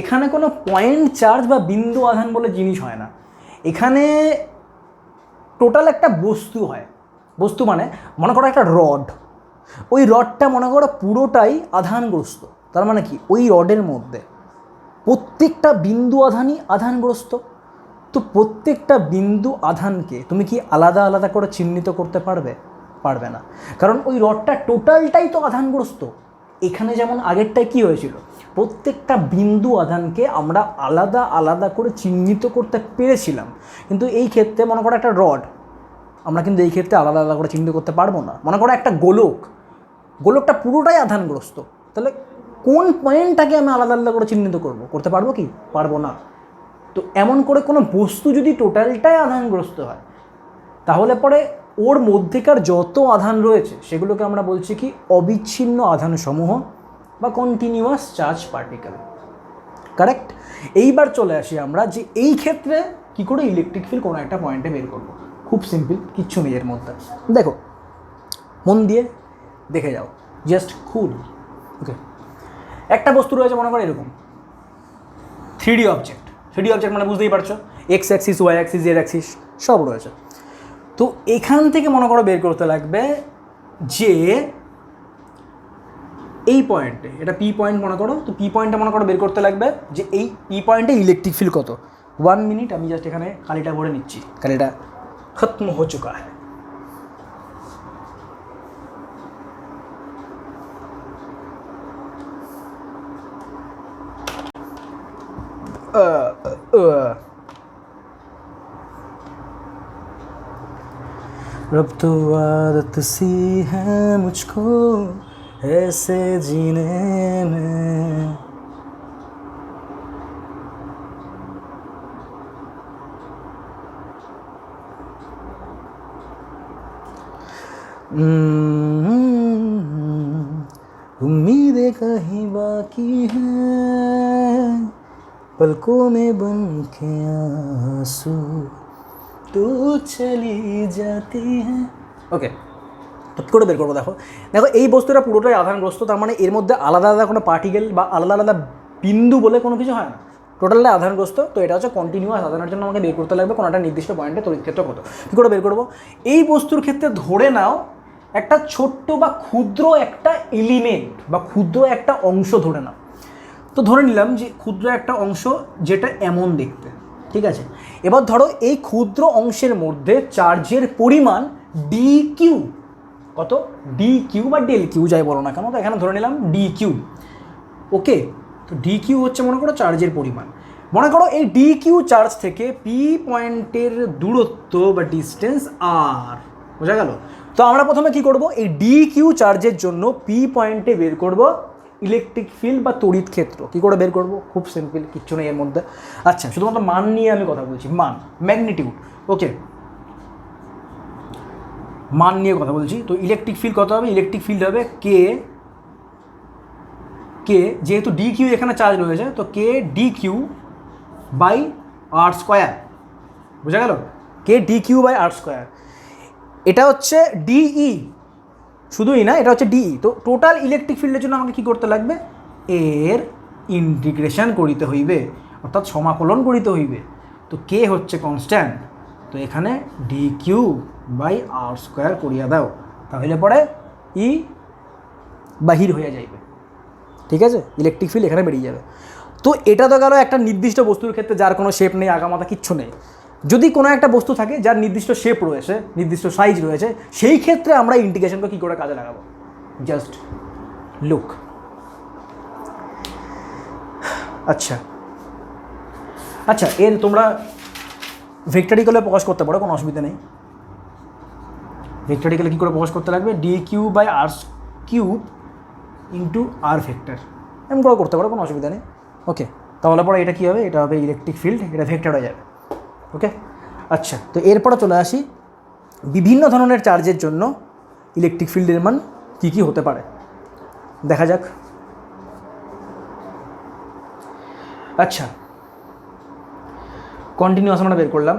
এখানে কোনো পয়েন্ট চার্জ বা বিন্দু আধান বলে জিনিস হয় না, এখানে টোটাল একটা বস্তু হয়। বস্তু মানে মনে করো একটা রড, ওই রডটা মনে করো পুরোটাই আধানগ্রস্ত। তার মানে কি? ওই রডের মধ্যে প্রত্যেকটা বিন্দু আধানই আধানগ্রস্ত। তো প্রত্যেকটা বিন্দু আধানকে তুমি কি আলাদা আলাদা করে চিহ্নিত করতে পারবে? পারবে না, কারণ ওই রডটা টোটালটাই তো আধানগ্রস্ত। এখানে যেমন আগেরটায় কি হয়েছিল, প্রত্যেকটা বিন্দু আধানকে আমরা আলাদা আলাদা করে চিহ্নিত করতে পেরেছিলাম, কিন্তু এই ক্ষেত্রে মনে করো একটা রড, আমরা কিন্তু এই ক্ষেত্রে আলাদা আলাদা করে চিহ্নিত করতে পারবো না। মনে করো একটা গোলক, গোলকটা পুরোটাই আধানগ্রস্ত, তাহলে কোন পয়েন্টটাকে আমি আলাদা আলাদা করে চিহ্নিত করতে পারবো কি? পারবো না। তো এমন করে কোনো বস্তু যদি টোটালটাই আধানগ্রস্ত হয় তাহলে পরে ওর মধ্যেকার যত আধান রয়েছে সেগুলোকে আমরা বলছি কি? অবিচ্ছিন্ন আধান সমূহ বা কন্টিনিউয়াস চার্জ পার্টিকেল। কারেক্ট। এইবার চলে আসি আমরা যে এই ক্ষেত্রে কি করে ইলেকট্রিক ফিল্ড কোনো একটা পয়েন্টে বের করবো। খুব সিম্পল, কিচ্ছু নেই এর মধ্যে। দেখো, মন দিয়ে দেখে যাও, জাস্ট খুল। ওকে, একটা বস্তু রয়েছে মনে করো এরকম 3D অবজেক্ট। 3D অবজেক্ট মানে বুঝতেই পারছো, X axis, Y axis, Z axis সব রয়েছে। তো এখান থেকে মনে করো বের করতে লাগবে যে এই পয়েন্টে, এটা পি পয়েন্ট মনে করো, তো পি পয়েন্টটা মনে করো বের করতে লাগবে যে এই পি পয়েন্টে ইলেকট্রিক ফিল্ড কত। 1 মিনিট, আমি জাস্ট এখানে কালিটা ভরে নিচ্ছি, কালিটা খত্ম হো চুকা হ্যায়। रब तो आदत सी है मुझको ऐसे जीने में, उम्मीदें कहीं बाकी हैं पलकों में बन के आंसू তো চলি যাতি হ্যাঁ। ওকে, তো কী করে বের করবো? দেখো দেখো এই বস্তুটা পুরোটাই আধানগ্রস্ত, তার মানে এর মধ্যে আলাদা আলাদা কোনো পার্টিকেল বা আলাদা আলাদা বিন্দু বলে কোনো কিছু হয় না, টোটালটাই আধানগ্রস্ত। তো এটা হচ্ছে কন্টিনিউয়াস আধানের জন্য আমাকে বের করতে লাগবে কোনো একটা নির্দিষ্ট পয়েন্টে তড়িৎ ক্ষেত্র কত। কী করে বের করবো? এই বস্তুর ক্ষেত্রে ধরে নাও একটা ছোট্ট বা ক্ষুদ্র একটা এলিমেন্ট বা ক্ষুদ্র একটা অংশ ধরে নাও। তো ধরে নিলাম যে ক্ষুদ্র একটা অংশ যেটা এমন দেখতে, ঠিক আছে। এবার ধরো এই ক্ষুদ্র অংশের মধ্যে চার্জের পরিমাণ ডি কিউ, কত? ডি কিউ বা ডেল কিউ যাই বলো না কেন, তো এখানে ধরে নিলাম ডি কিউ। ওকে, তো ডি কিউ হচ্ছে মনে করো চার্জের পরিমাণ। মনে করো এই ডি কিউ চার্জ থেকে পি পয়েন্টের দূরত্ব বা ডিস্টেন্স আর, বোঝা গেল? তো আমরা প্রথমে কি করব, এই ডি কিউ চার্জের জন্য পি পয়েন্টে বের করব ইলেকট্রিক ফিল্ড বা তড়িৎ ক্ষেত্র। কী করে বের করব? খুব সিম্পল, কিচ্ছু নেই এর মধ্যে। আচ্ছা, শুধুমাত্র মান নিয়ে আমি কথা বলছি, মান, ম্যাগনিটিউড। ওকে, মান নিয়ে কথা বলছি। তো ইলেকট্রিক ফিল্ড কত হবে? ইলেকট্রিক ফিল্ড হবে কে, কে যেহেতু ডি কিউ এখানে চার্জ রয়েছে, তো K D Q by R square, বোঝা গেল? K D Q by R square. এটা হচ্ছে ডিই, শুধুই না, এটা হচ্ছে ডিই। তো টোটাল ইলেকট্রিক ফিল্ডের জন্য আমাকে কী করতে লাগবে? এর ইন্টিগ্রেশন করিতে হইবে, অর্থাৎ সমাকলন করিতে হইবে। তো কে হচ্ছে কনস্ট্যান্ট, তো এখানে D Q by R square করিয়া দাও, তাহলে পরে ই বাহির হয়ে যাইবে, ঠিক আছে, ইলেকট্রিক ফিল্ড এখানে বেরিয়ে যাবে। তো এটা তো গেল একটা নির্দিষ্ট বস্তুর ক্ষেত্রে যার কোনো শেপ নেই, আগামাথা কিচ্ছু নেই। যদি কোনো একটা বস্তু থাকে যার নির্দিষ্ট শেপ রয়েছে, নির্দিষ্ট সাইজ রয়েছে, সেই ক্ষেত্রে আমরা ইন্টিগ্রেশনকে কী করে কাজে লাগাবো, জাস্ট লুক। আচ্ছা আচ্ছা, এর তোমরা ভেক্টরিক্যালে প্রকাশ করতে পারো, কোনো অসুবিধা নেই। ভেক্টরিক্যালে কী করে প্রকাশ করতে লাগবে, D Q by R cube into R vector, এমন করে করতে পারো, কোনো অসুবিধা নেই। ওকে, তাহলে পরে এটা কী হবে, এটা হবে ইলেকট্রিক ফিল্ড, এটা ভেক্টর হয়ে যাবে। ওকে, আচ্ছা, তো এরপরে চলে আসি বিভিন্ন ধরনের চার্জের জন্য ইলেকট্রিক ফিল্ডের মান কী কী হতে পারে, দেখা যাক। আচ্ছা, কন্টিনিউয়াস আমরা বের করলাম।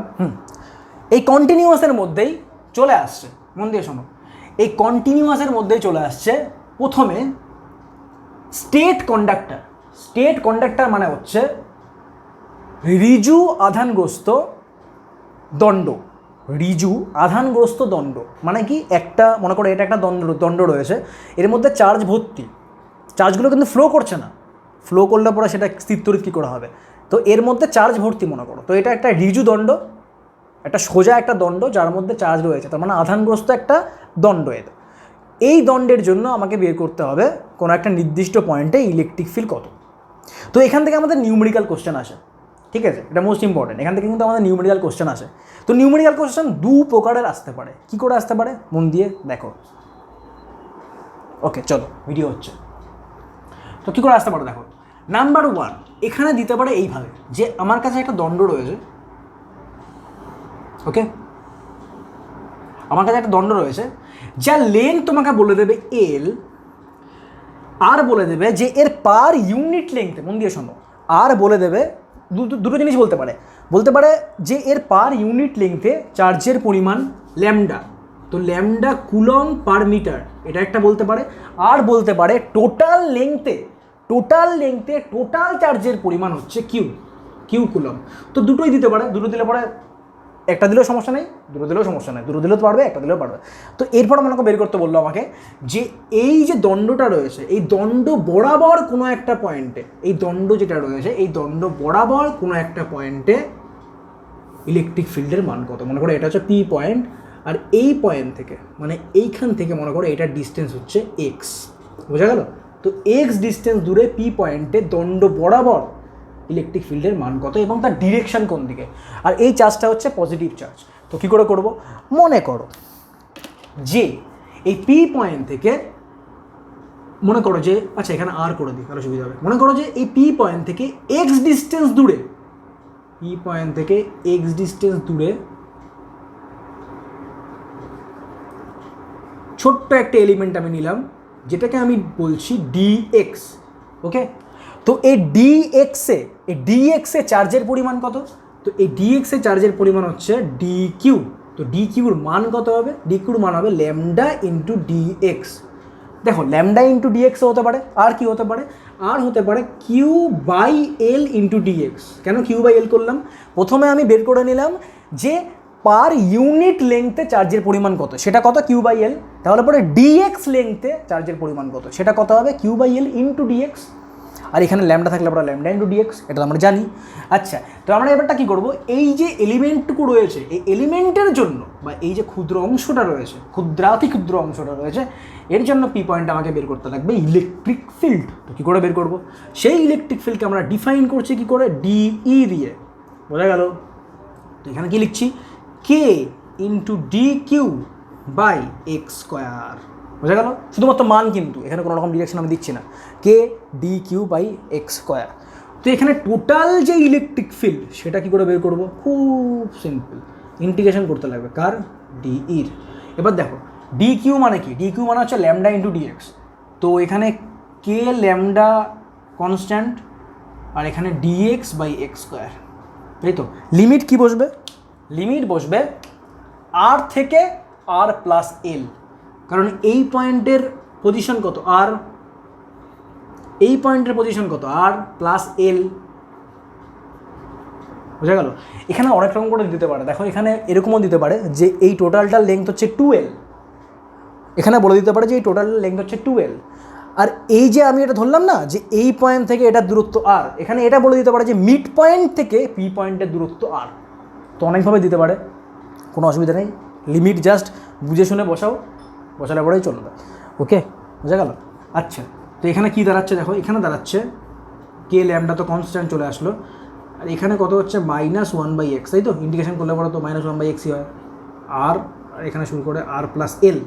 এই কন্টিনিউয়াসের মধ্যেই চলে আসছে, মন দিয়ে শোনো, এই কন্টিনিউয়াসের মধ্যেই চলে আসছে প্রথমে স্টেট কন্ডাক্টর। স্টেট কন্ডাক্টর মানে হচ্ছে ঋজু আধানগ্রস্ত দণ্ড। ঋজু আধানগ্রস্ত দণ্ড মানে কি, একটা মনে করো এটা একটা দণ্ড রয়েছে, এর মধ্যে চার্জ ভর্তি, চার্জগুলো কিন্তু ফ্লো করছে না, ফ্লো করলে পরে সেটা স্থিরতরিত কী করে হবে, তো এর মধ্যে চার্জ ভর্তি মনে করো। তো এটা একটা ঋজু দণ্ড, একটা সোজা একটা দণ্ড যার মধ্যে চার্জ রয়েছে, তার মানে আধানগ্রস্ত একটা দণ্ড। এটা, এই দণ্ডের জন্য আমাকে বের করতে হবে কোনো একটা নির্দিষ্ট পয়েন্টে ইলেকট্রিক ফিল্ড কত। তো এখান থেকে আমাদের নিউমেরিক্যাল কোশ্চেন আসে, ঠিক আছে, এটা মোস্ট ইম্পর্টেন্ট। এখান থেকে কিন্তু আমাদের নিউমেরিক্যাল কোশ্চেন আসে। তো নিউমেরিক্যাল কোশ্চেন দু প্রকারের আসতে পারে। কী করে আসতে পারে, মন দিয়ে দেখো। ওকে, চলো, ভিডিও হচ্ছে। তো কী করে আসতে পারে দেখো। নাম্বার ওয়ান, এখানে দিতে পারে এইভাবে যে আমার কাছে একটা দণ্ড রয়েছে, ওকে, আমার কাছে একটা দণ্ড রয়েছে যার লেন্থ তোমাকে বলে দেবে এল, আর বলে দেবে যে এর পার ইউনিট লেন্থে, মন দিয়ে শোনো, আর বলে দেবে দুটো জিনিস বলতে পারে যে এর পার ইউনিট লেন্থে চার্জের পরিমাণ ল্যামডা, তো ল্যামডা কুলম পার মিটার, এটা একটা বলতে পারে। আর বলতে পারে টোটাল লেন্থে টোটাল চার্জের পরিমাণ হচ্ছে কিউ কুলম। তো দুটোই দিতে পারে, দুটো দিলে পরে একটা দিলেও সমস্যা নেই, দুটো দিলেও সমস্যা নেই, দুটো দিলেও পারবে, একটা দিলেও পারবে। তো এরপর আমাকে বের করতে বললো আমাকে যে এই যে দণ্ডটা রয়েছে, এই দণ্ড বরাবর কোনো একটা পয়েন্টে, এই দণ্ড যেটা রয়েছে এই দণ্ড বরাবর কোনো একটা পয়েন্টে ইলেকট্রিক ফিল্ডের মান কত। মনে করো এটা হচ্ছে পি পয়েন্ট, আর এই পয়েন্ট থেকে মানে এইখান থেকে মনে করো এটার ডিস্টেন্স হচ্ছে এক্স, বোঝা গেল? তো এক্স ডিস্টেন্স দূরে পি পয়েন্টে দণ্ড বরাবর ইলেকট্রিক ফিল্ডের মান কত এবং তার ডিরেকশন কোন দিকে। আর এই চার্জটা হচ্ছে পজিটিভ চার্জ। তো কী করে করব, মনে করো যে এই পি পয়েন্ট থেকে মনে করো যে, আচ্ছা এখানে আর করে দিই তাহলে সুবিধা হবে। মনে করো যে এই পি পয়েন্ট থেকে এক্স ডিস্টেন্স দূরে, পি পয়েন্ট থেকে এক্স ডিস্টেন্স দূরে ছোট্ট একটা এলিমেন্ট আমি নিলাম যেটাকে আমি বলছি ডিএক্স, ওকে। তো এই ডিএক্সে চার্জের পরিমাণ কত? তো এই ডিএক্সে চার্জের পরিমাণ হচ্ছে ডি কিউ। তো ডি কিউর মান কত হবে? ডি কিউর মান হবে ল্যামডা ইন্টু ডিএক্স। দেখো ল্যামডা ইন্টু ডিএক্সও হতে পারে, আর কি হতে পারে, আর হতে পারে Q by L into D X. কেন কিউ বাই এল করলাম? প্রথমে আমি বের করে নিলাম যে পার ইউনিট লেংথে চার্জের পরিমাণ কত, সেটা কত, কিউ বাই এল। তাহলে পরে ডিএক্স লেংথে চার্জের পরিমাণ কত, সেটা কত হবে, q by L into d x. আর এখানে ল্যামডা থাকলে পরে ল্যামডা ইন্টু ডিএক্স, এটা আমরা জানি। আচ্ছা, তো আমরা এবারটা কী করবো, এই যে এলিমেন্টটুকু রয়েছে এই এলিমেন্টের জন্য বা এই যে ক্ষুদ্র অংশটা রয়েছে, ক্ষুদ্রাতি ক্ষুদ্র অংশটা রয়েছে, এর জন্য পি পয়েন্ট আমাকে বের করতে লাগবে ইলেকট্রিক ফিল্ড। তো কী করে বের করব, সেই ইলেকট্রিক ফিল্ডকে আমরা ডিফাইন করছি কী করে, ডিই দিয়ে, বোঝা গেল? তো এখানে কী লিখছি, k into d Q by x square, বোঝা গেল? শুধুমাত্র মান, কিন্তু এখানে কোনো রকম ডিরেকশন আমি দিচ্ছি না, K D Q by x square. তো এখানে টোটাল যে ইলেকট্রিক ফিল্ড সেটা কী করে বের করব, খুব সিম্পল, ইন্টিগ্রেশন করতে লাগবে কার, ডিইর। এবার দেখো ডি কিউ মানে কি, ডি কিউ মানে হচ্ছে ল্যামডা ইন্টু ডিএক্স। তো এখানে কে ল্যামডা কনস্ট্যান্ট আর এখানে ডিএক্স বাই এক্স স্কোয়ার, তাই তো? লিমিট কি বসবে, লিমিট বসবে আর থেকে আর প্লাস এল, কারণ এই পয়েন্টের পজিশন কত, আর এই পয়েন্টের পজিশন কত, আর প্লাস এল। বোঝা গেল? এখানে অনেক রকম করে দিতে পারে, দেখো এখানে এরকমও দিতে পারে যে এই টোটালটার লেন্থ হচ্ছে 12, এখানে বলে দিতে পারে যে এই টোটাল লেন্থ হচ্ছে 12, আর এই যে আমি এটা ধরলাম না যে এই পয়েন্ট থেকে এটার দূরত্ব আর, এখানে এটা বলে দিতে পারে যে মিড পয়েন্ট থেকে পি পয়েন্টের দূরত্ব আর। তো অনেকভাবে দিতে পারে, কোনো অসুবিধা নেই, লিমিট জাস্ট বুঝে শুনে বসালে পরেই চলবে। ওকে, বোঝা গেল? আচ্ছা, তো এখানে কি দাঁড়াচ্ছে দেখো, এখানে দাঁড়াচ্ছে কে ল্যামডা তো কনস্ট্যান্ট চলে আসলো, আর এখানে কত হচ্ছে -1/x, তাই তো? ইন্টিগ্রেশন করলে পরে তো -1/xই হয়, আর এখানে শুরু করে আর প্লাস এল,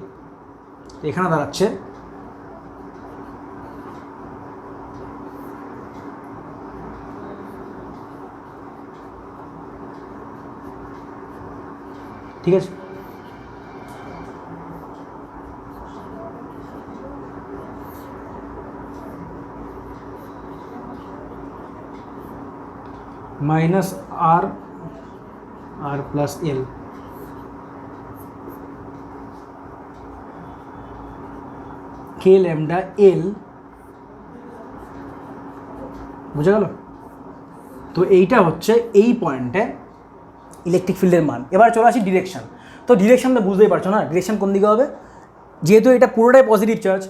তো এখানে দাঁড়াচ্ছে ঠিক আছে, -r প্লাস এল, কে ল্যামডা এল, বুঝা গেল? তো এইটা হচ্ছে এই পয়েন্টে ইলেকট্রিক ফিল্ডের মান। এবার চলে আসি ডিরেকশন। তো ডিরেকশনটা বুঝতেই পারছো না, ডিরেকশন কোন দিকে হবে, যেহেতু এটা পুরোটাই পজিটিভ চার্জ,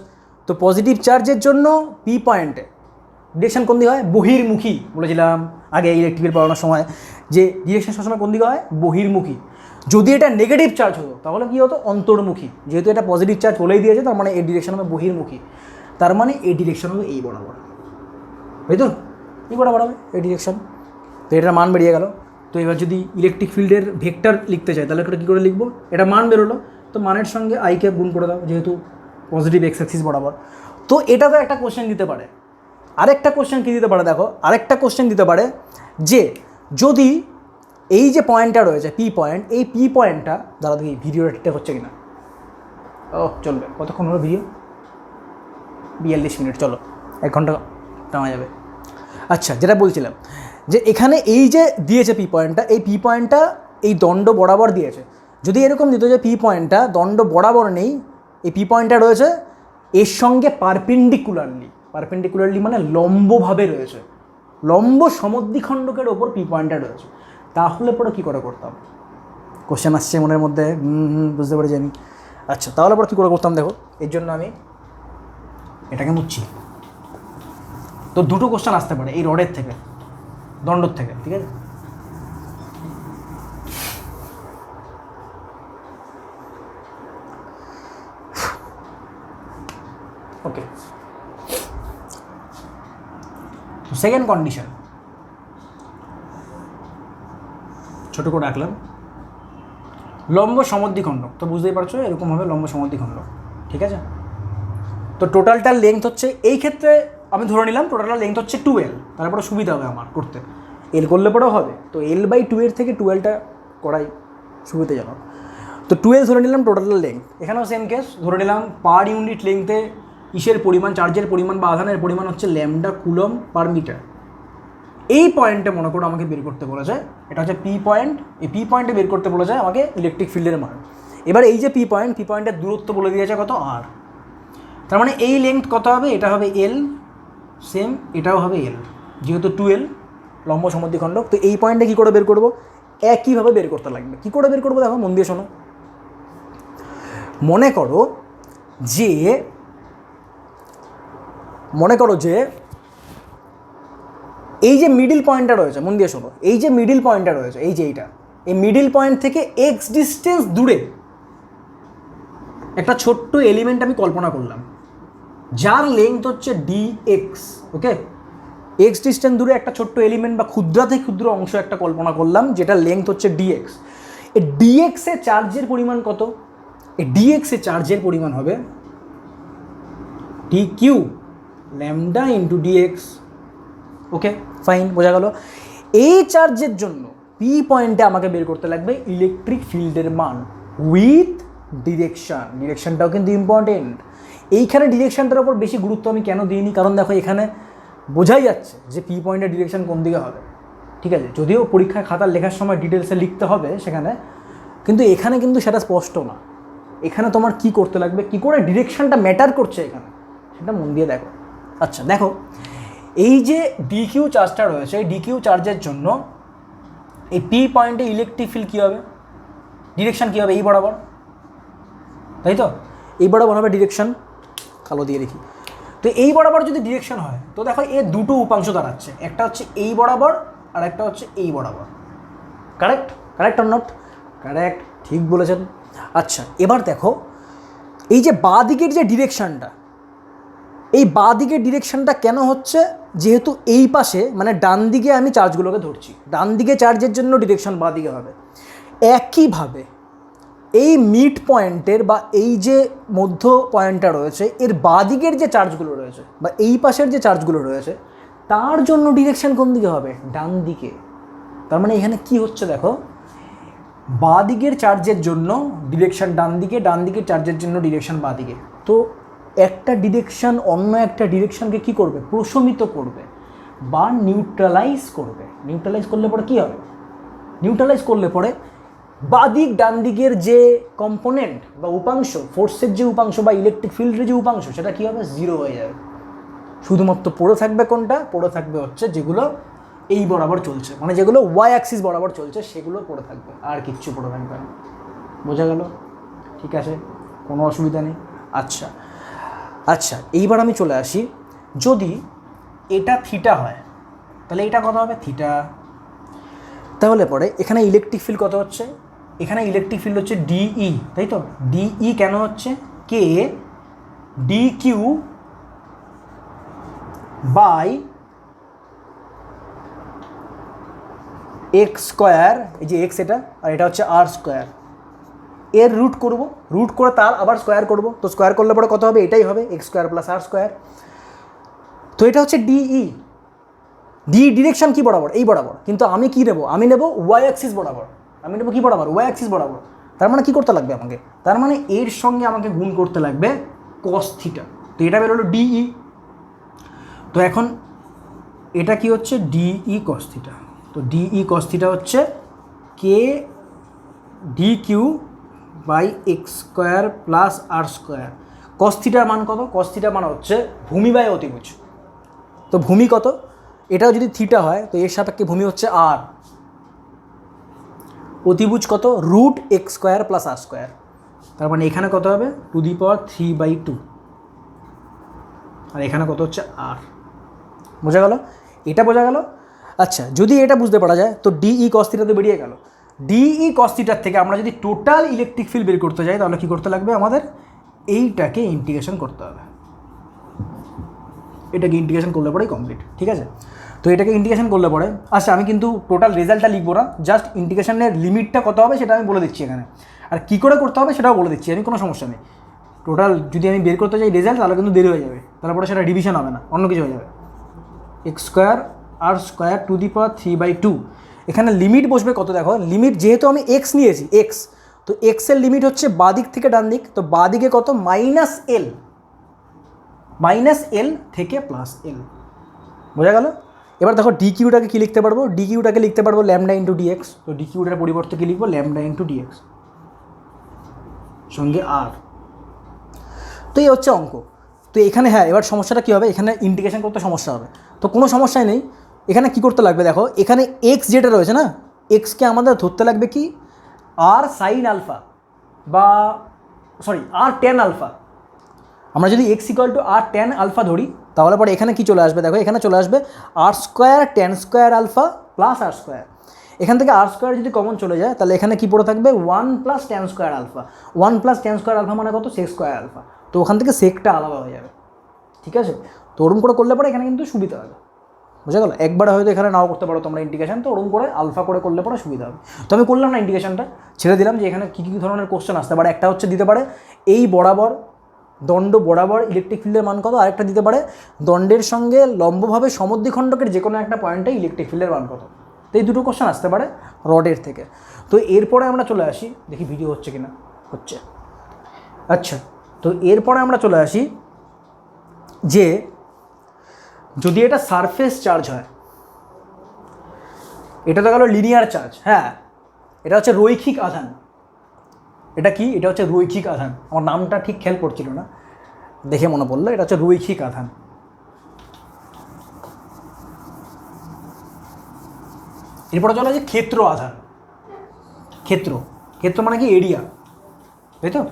তো পজিটিভ চার্জের জন্য পি পয়েন্টে ডিরেকশন কোন দিকে হয়, বহির্মুখী। বলেছিলাম আগে ইলেকট্রিক্যাল পড়ানোর সময় যে ডিরেকশন সবসময় কোন দিকে হয়, বহির্মুখী। যদি এটা নেগেটিভ চার্জ হতো তাহলে কী হতো, অন্তর্মুখী। যেহেতু এটা পজিটিভ চার্জ বলেই দিয়েছে, তার মানে এই ডিরেকশন হবে বহির্মুখী, তার মানে এই ডিরেকশন হবে এই বরাবর, তাই তো? এই বরাবর হবে এই ডিরেকশন। তো এটার মান বেরিয়ে গেল। তো এবার যদি ইলেকট্রিক ফিল্ডের ভেক্টর লিখতে চাই তাহলে এটা কী করে লিখবো, এটা মান বেরোলো, তো মানের সঙ্গে আইকে গুণ করে দাও, যেহেতু পজিটিভ এক্স অ্যাক্সিস বরাবর। তো এটা তো একটা কোশ্চেন দিতে পারে। আরেকটা কোশ্চেন কী দিতে পারে দেখো, আরেকটা কোশ্চেন দিতে পারে যে যদি এই যে পয়েন্টটা রয়েছে পি পয়েন্ট, এই পি পয়েন্টটা, দাঁড়া দেখি ভিডিওটা ঠিকঠাক হচ্ছে কিনা। ও চলবে, কতক্ষণ হলো ভিডিও, 42 মিনিট, চলো 1 ঘন্টা টানা যাবে। আচ্ছা, যেটা বলছিলাম যে এখানে এই যে দিয়েছে পি পয়েন্টটা, এই পি পয়েন্টটা এই দণ্ড বরাবর দিয়েছে। যদি এরকম দিত যে পি পয়েন্টটা দণ্ড বরাবর নেই, এই পি পয়েন্টটা রয়েছে এর সঙ্গে পারপেন্ডিকুলারলি মানে লম্বভাবে রয়েছে, লম্ব সমদ্বিখণ্ডকের ওপর পি পয়েন্টটা রয়েছে, তাহলে পরে কী করে করতাম? কোশ্চেন আসছে মনের মধ্যে, বুঝতে পারছি আমি। আচ্ছা, তাহলে পরে কী করে করতাম দেখো, এর জন্য আমি এটাকে মুছছি। তো দুটো কোশ্চেন আসতে পারে এই রডের থেকে, দণ্ডর থেকে, ঠিক আছে? ওকে, সেকেন্ড কন্ডিশন ছোট করে রাখলাম, লম্ব সমদ্বিখণ্ডক। তো বুঝতেই পারছো এরকম হবে লম্ব সমদ্বিখণ্ডক, ঠিক আছে? তো টোটালটার লেন্থ হচ্ছে, এই ক্ষেত্রে আমি ধরে নিলাম টোটালটার লেন্থ হচ্ছে 12, তারপরে সুবিধা হবে আমার করতে, এল করলে পরেও হবে। তো L/2 এর থেকে 12টা করাই সুবিধাজনক। তো 12 ধরে নিলাম টোটাল লেন্থ। এখানেও সেম কেস, ধরে নিলাম পার ইউনিট লেন্থে ইসের পরিমাণ, চার্জের পরিমাণ বা আধানের পরিমাণ হচ্ছে ল্যামডা কুলম পার মিটার। এই পয়েন্টে মনে করো আমাকে বের করতে বলা যায়, এটা হচ্ছে পি পয়েন্ট, এই পি পয়েন্টে বের করতে বলা যায় আমাকে ইলেকট্রিক ফিল্ডের মান। এবার এই যে পি পয়েন্টের দূরত্ব বলে দিয়েছে কত, আর, তার মানে এই লেন্থ কত হবে, এটা হবে এল, সেম এটাও হবে এল, যেহেতু 12 লম্ব সমদ্বিখণ্ডক। তো এই পয়েন্টে কী করে বের করব, একইভাবে বের করতে লাগবে। কী করে বের করবো দেখো, মন দিয়ে শোনো। মনে করো যে এই যে মিডিল পয়েন্টটা রয়েছে, মন দিয়ে শোনো, এই যে মিডিল পয়েন্টটা রয়েছে, এই যে এইটা, এই মিডিল পয়েন্ট থেকে এক্স ডিস্টেন্স দূরে একটা ছোট্ট এলিমেন্ট আমি কল্পনা করলাম, যার লেন্থ হচ্ছে dx। ওকে, এক্স ডিস্টেন্স দূরে একটা ছোট্ট এলিমেন্ট বা ক্ষুদ্রাতে ক্ষুদ্র অংশ একটা কল্পনা করলাম, যেটা লেন্থ হচ্ছে dx। এই dx এ চার্জের পরিমাণ কত, এই dx এ চার্জের পরিমাণ হবে dq lambda into dx। Okay fine, বোঝা গেল। এই চার্জের জন্য পি পয়েন্টে আমাকে বের করতে লাগবে ইলেকট্রিক ফিল্ডের মান উইথ ডিরেকশনটাও কিন্তু ইম্পর্টেন্ট। এইখানে ডিরেকশনটার ওপর বেশি গুরুত্ব আমি কেন দিইনি, কারণ দেখো এখানে বোঝাই যাচ্ছে যে পি পয়েন্টের ডিরেকশন কোন দিকে হবে, ঠিক আছে? যদিও পরীক্ষায় খাতার লেখার সময় ডিটেলসে লিখতে হবে সেখানে, কিন্তু এখানে কিন্তু সেটা স্পষ্ট না। এখানে তোমার কি করতে লাগবে, কি করে ডিরেকশনটা ম্যাটার করছে এখানে, সেটা মন দিয়ে দেখো। আচ্ছা দেখো, এই যে ডিকিউ চার্জটা রয়েছে, এই ডিকিউ চার্জের জন্য এই পি পয়েন্টে ইলেকট্রিক ফিল্ড কী হবে, ডিরেকশান কী হবে, এই বরাবর, তাই তো, এই বরাবর হবে ডিরেকশান, কালো দিয়ে দেখি। তো এই বরাবর যদি ডিরেকশন হয় তো দেখো এর দুটো উপাংশ দাঁড়াচ্ছে, একটা হচ্ছে এই বরাবর আর একটা হচ্ছে এই বরাবর। Correct, correct or not? Correct, ঠিক বলেছেন। আচ্ছা, এবার দেখো এই যে বাঁ দিকের যে ডিরেকশানটা, এই বাঁ দিকের ডিরেকশানটা কেন হচ্ছে, যেহেতু এই পাশে মানে ডান দিকে আমি চার্জগুলোকে ধরছি, ডান দিকে চার্জের জন্য ডিরেকশন বাঁ দিকে হবে। একইভাবে এই মিড পয়েন্টের বা এই যে মধ্য পয়েন্টটা রয়েছে এর বাঁ দিকের যে চার্জগুলো রয়েছে বা এই পাশের যে চার্জগুলো রয়েছে তার জন্য ডিরেকশন কোন দিকে হবে, ডান দিকে। তার মানে এখানে কি হচ্ছে দেখো, বাঁ দিকের চার্জের জন্য ডিরেকশন ডান দিকে, ডান দিকের চার্জের জন্য ডিরেকশন বাঁ দিকে। তো একটা ডিরেকশন অন্য একটা ডিরেকশনকে কি করবে, প্রশমিত করবে বা নিউট্রালাইজ করবে। নিউট্রালাইজ করলে পরে কী হবে, নিউট্রালাইজ করলে পরে বাঁ দিক ডান দিকের যে কম্পোনেন্ট বা উপাংশ, ফোর্সের যে উপাংশ বা ইলেকট্রিক ফিল্ডের যে উপাংশ, সেটা কী হবে, জিরো হয়ে যাবে। শুধুমাত্র পড়ে থাকবে কোনটা, পড়ে থাকবে হচ্ছে যেগুলো এই বরাবর চলছে, মানে যেগুলো ওয়াই অ্যাক্সিস বরাবর চলছে সেগুলো পড়ে থাকবে, আর কিচ্ছু পড়ে থাকবে না। বোঝা গেল? ঠিক আছে, কোনো অসুবিধা নেই। আচ্ছা আচ্ছা, এইবার আমি চলে আসি, যদি এটা থিটা হয় তাহলে এটা কত হবে, থিটা। তাহলে পরে এখানে ইলেকট্রিক ফিল্ড কত হচ্ছে, এখানে ইলেকট্রিক ফিল্ড হচ্ছে ডিই, তাই তো। ডিই কেন হচ্ছে, K D Q by x square, এই যে এক্স এটা, আর এটা হচ্ছে আর স্কোয়ার। এর রুট করব, রুট করে তার আবার স্কোয়ার করব, তো স্কোয়ার করলে পরে কত হবে, এটাই হবে, x square plus r square. তো এটা হচ্ছে ডিই। ডি ডিরেকশন কি বরাবর, এই বরাবর, কিন্তু আমি কি নেব, আমি নেব ওয়াই অ্যাক্সিস বরাবর। আমি নেব কি বরাবর, ওয়াই অ্যাক্সিস বরাবর। তার মানে কি করতে লাগবে আমাকে, তার মানে এর সঙ্গে আমাকে গুণ করতে লাগবে কস থিটা। তো এটা বেরোলো ডিই। তো এখন এটা কি হচ্ছে, ডিই কস থিটা। তো ডিই কস থিটা হচ্ছে K D Q by x square plus r square. Cos থিটার মান কত, কস থিটার মান হচ্ছে ভূমি বাই অতিভুজ। তো ভূমি কত, এটাও যদি থিটা হয় তো এর সাপেক্ষে ভূমি হচ্ছে আর, অতিভুজ কত, root x square plus r square. তার মানে এখানে কত হবে, 2^3/2, আর এখানে কত হচ্ছে আর। বোঝা গেল, এটা বোঝা গেল। আচ্ছা, যদি এটা বুঝতে পারা যায় তো ডিই কস থিটা তো বেরিয়ে গেল। ডিই কস থিটার থেকে আমরা যদি টোটাল ইলেকট্রিক ফিল্ড বের করতে যাই তাহলে কী করতে লাগবে, আমাদের এইটাকে ইন্টিগ্রেশন করতে হবে। এটাকে ইন্টিগ্রেশন করলে পরেই কমপ্লিট, ঠিক আছে। তো এটাকে ইন্টিগ্রেশন করলে পরে, আচ্ছা আমি কিন্তু টোটাল রেজাল্টটা লিখবো না, জাস্ট ইন্টিগ্রেশনের লিমিটটা কত হবে সেটা আমি বলে দিচ্ছি এখানে, আর কী করে করতে হবে সেটাও বলে দিচ্ছি আমি, কোনো সমস্যা নেই। টোটাল যদি আমি বের করতে চাই রেজাল্ট তাহলে কিন্তু দেরি হয়ে যাবে, তারপরে সেটা ডিভিশন হবে না, অন্য কিছু হয়ে যাবে। এক্স স্কোয়ার আর স্কোয়ার 2^3/2, এখানে লিমিট বসবে কত, দেখো লিমিট যেহেতু আমি এক্স নিয়েছি, এক্স, তো এক্সের লিমিট হচ্ছে বাঁ দিক থেকে ডান দিক, তো বাঁ দিকে কত, -L, -L থেকে +L। বোঝা গেল। এবার দেখো ডি কিউটাকে কী লিখতে পারবো, ডি কিউটাকে লিখতে পারবো ল্যামডা ইন্টু ডিএক্স। তো ডি কিউটার পরিবর্তে কী লিখবো, ল্যামডা ইন্টু ডিএক্স সঙ্গে আর। তো এই হচ্ছে অঙ্ক। তো এখানে হ্যাঁ, এবার সমস্যাটা কী হবে, এখানে ইন্টিগ্রেশন করতে সমস্যা হবে, তো কোনো সমস্যাই নেই। এখানে কি করতে লাগবে, দেখো এখানে এক্স যেটা রয়েছে না, এক্সকে আমাদের ধরতে লাগবে কি, আর সাইন আলফা বা সরি আর ট্যান আলফা। আমরা যদি X equal to R tan alpha ধরি তাহলে পরে এখানে কি চলে আসবে, দেখো এখানে চলে আসবে r square tan square alpha plus r square. এখান থেকে আর স্কোয়ার যদি কমন চলে যায় তাহলে এখানে কি পড়ে থাকবে, 1 + tan square alpha. 1 + tan square alpha মানে কত, সেক স্কোয়ার আলফা। তো ওখান থেকে সেকটা আলাদা হয়ে যাবে, ঠিক আছে। তো ওরম করে করলে পরে এখানে কিন্তু সুবিধা হবে, বুঝা গেল। একবারে হয়তো এখানে নাও করতে পারো তোমরা ইন্টিগ্রেশন, তো ওরম করে আলফা করে করলে পরে সুবিধা হবে। তো আমি করলাম না ইন্টিগ্রেশনটা, ছেড়ে দিলাম যে এখানে কী কী ধরনের কোশ্চেন আসতে পারে। একটা হচ্ছে দিতে পারে এই বরাবর দণ্ড বরাবর ইলেকট্রিক ফিল্ডের মান কত, আরেকটা দিতে পারে দণ্ডের সঙ্গে লম্বভাবে সমদ্বিখণ্ডকের যে কোনো একটা পয়েন্টে ইলেকট্রিক ফিল্ডের মান কত। তো এই দুটো কোশ্চেন আসতে পারে রডের থেকে। তো এরপরে আমরা চলে আসি, দেখি ভিডিও হচ্ছে কিনা, হচ্ছে। আচ্ছা, তো এরপরে আমরা চলে আসি যে যদি এটা সারফেস চার্জ হয়, এটা তো গেল লিনিয়ার চার্জ, হ্যাঁ এটা হচ্ছে রৈখিক আধান। এটা কি, এটা হচ্ছে রৈখিক আধান। আমার নামটা ঠিক খেয়াল পড়ছিল না, দেখে মনে পড়লো, এটা হচ্ছে রৈখিক আধান। এরপরে চলে আছে ক্ষেত্র আধান। ক্ষেত্র, ক্ষেত্র মানে কি এরিয়া, তাই তো?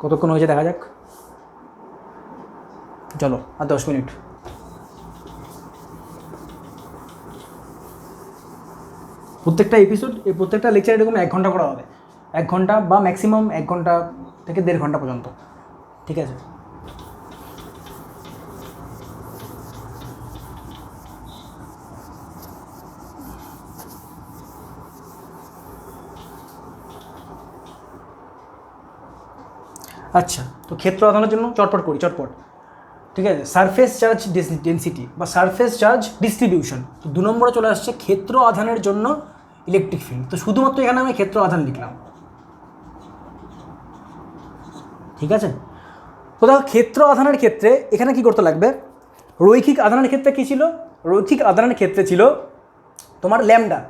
কতক্ষণ হয়েছে দেখা যাক, চলো আর 10 মিনিট। প্রত্যেকটা এপিসোড, এই প্রত্যেকটা লেকচার এরকম 1 ঘন্টা করা হবে, 1 ঘন্টা বা ম্যাক্সিমাম 1 ঘন্টা থেকে 1.5 ঘন্টা পর্যন্ত, ঠিক আছে? আচ্ছা, তো ক্ষেত্র আধানের জন্য চটপট করি, চটপট, ঠিক আছে? সারফেস চার্জ ডেনসিটি বা সারফেস চার্জ ডিস্ট্রিবিউশন। তো 2 নম্বরে চলে আসছে ক্ষেত্র আধানের জন্য ইলেকট্রিক ফিল্ড। তো শুধুমাত্র এখানে আমি ক্ষেত্র আধান লিখলাম, ঠিক আছে? তো দেখো ক্ষেত্র আধানের ক্ষেত্রে এখানে কি করতে লাগবে? রৈখিক আধানের ক্ষেত্রে কী ছিল? রৈখিক আধানের ক্ষেত্রে ছিল তোমার lambda,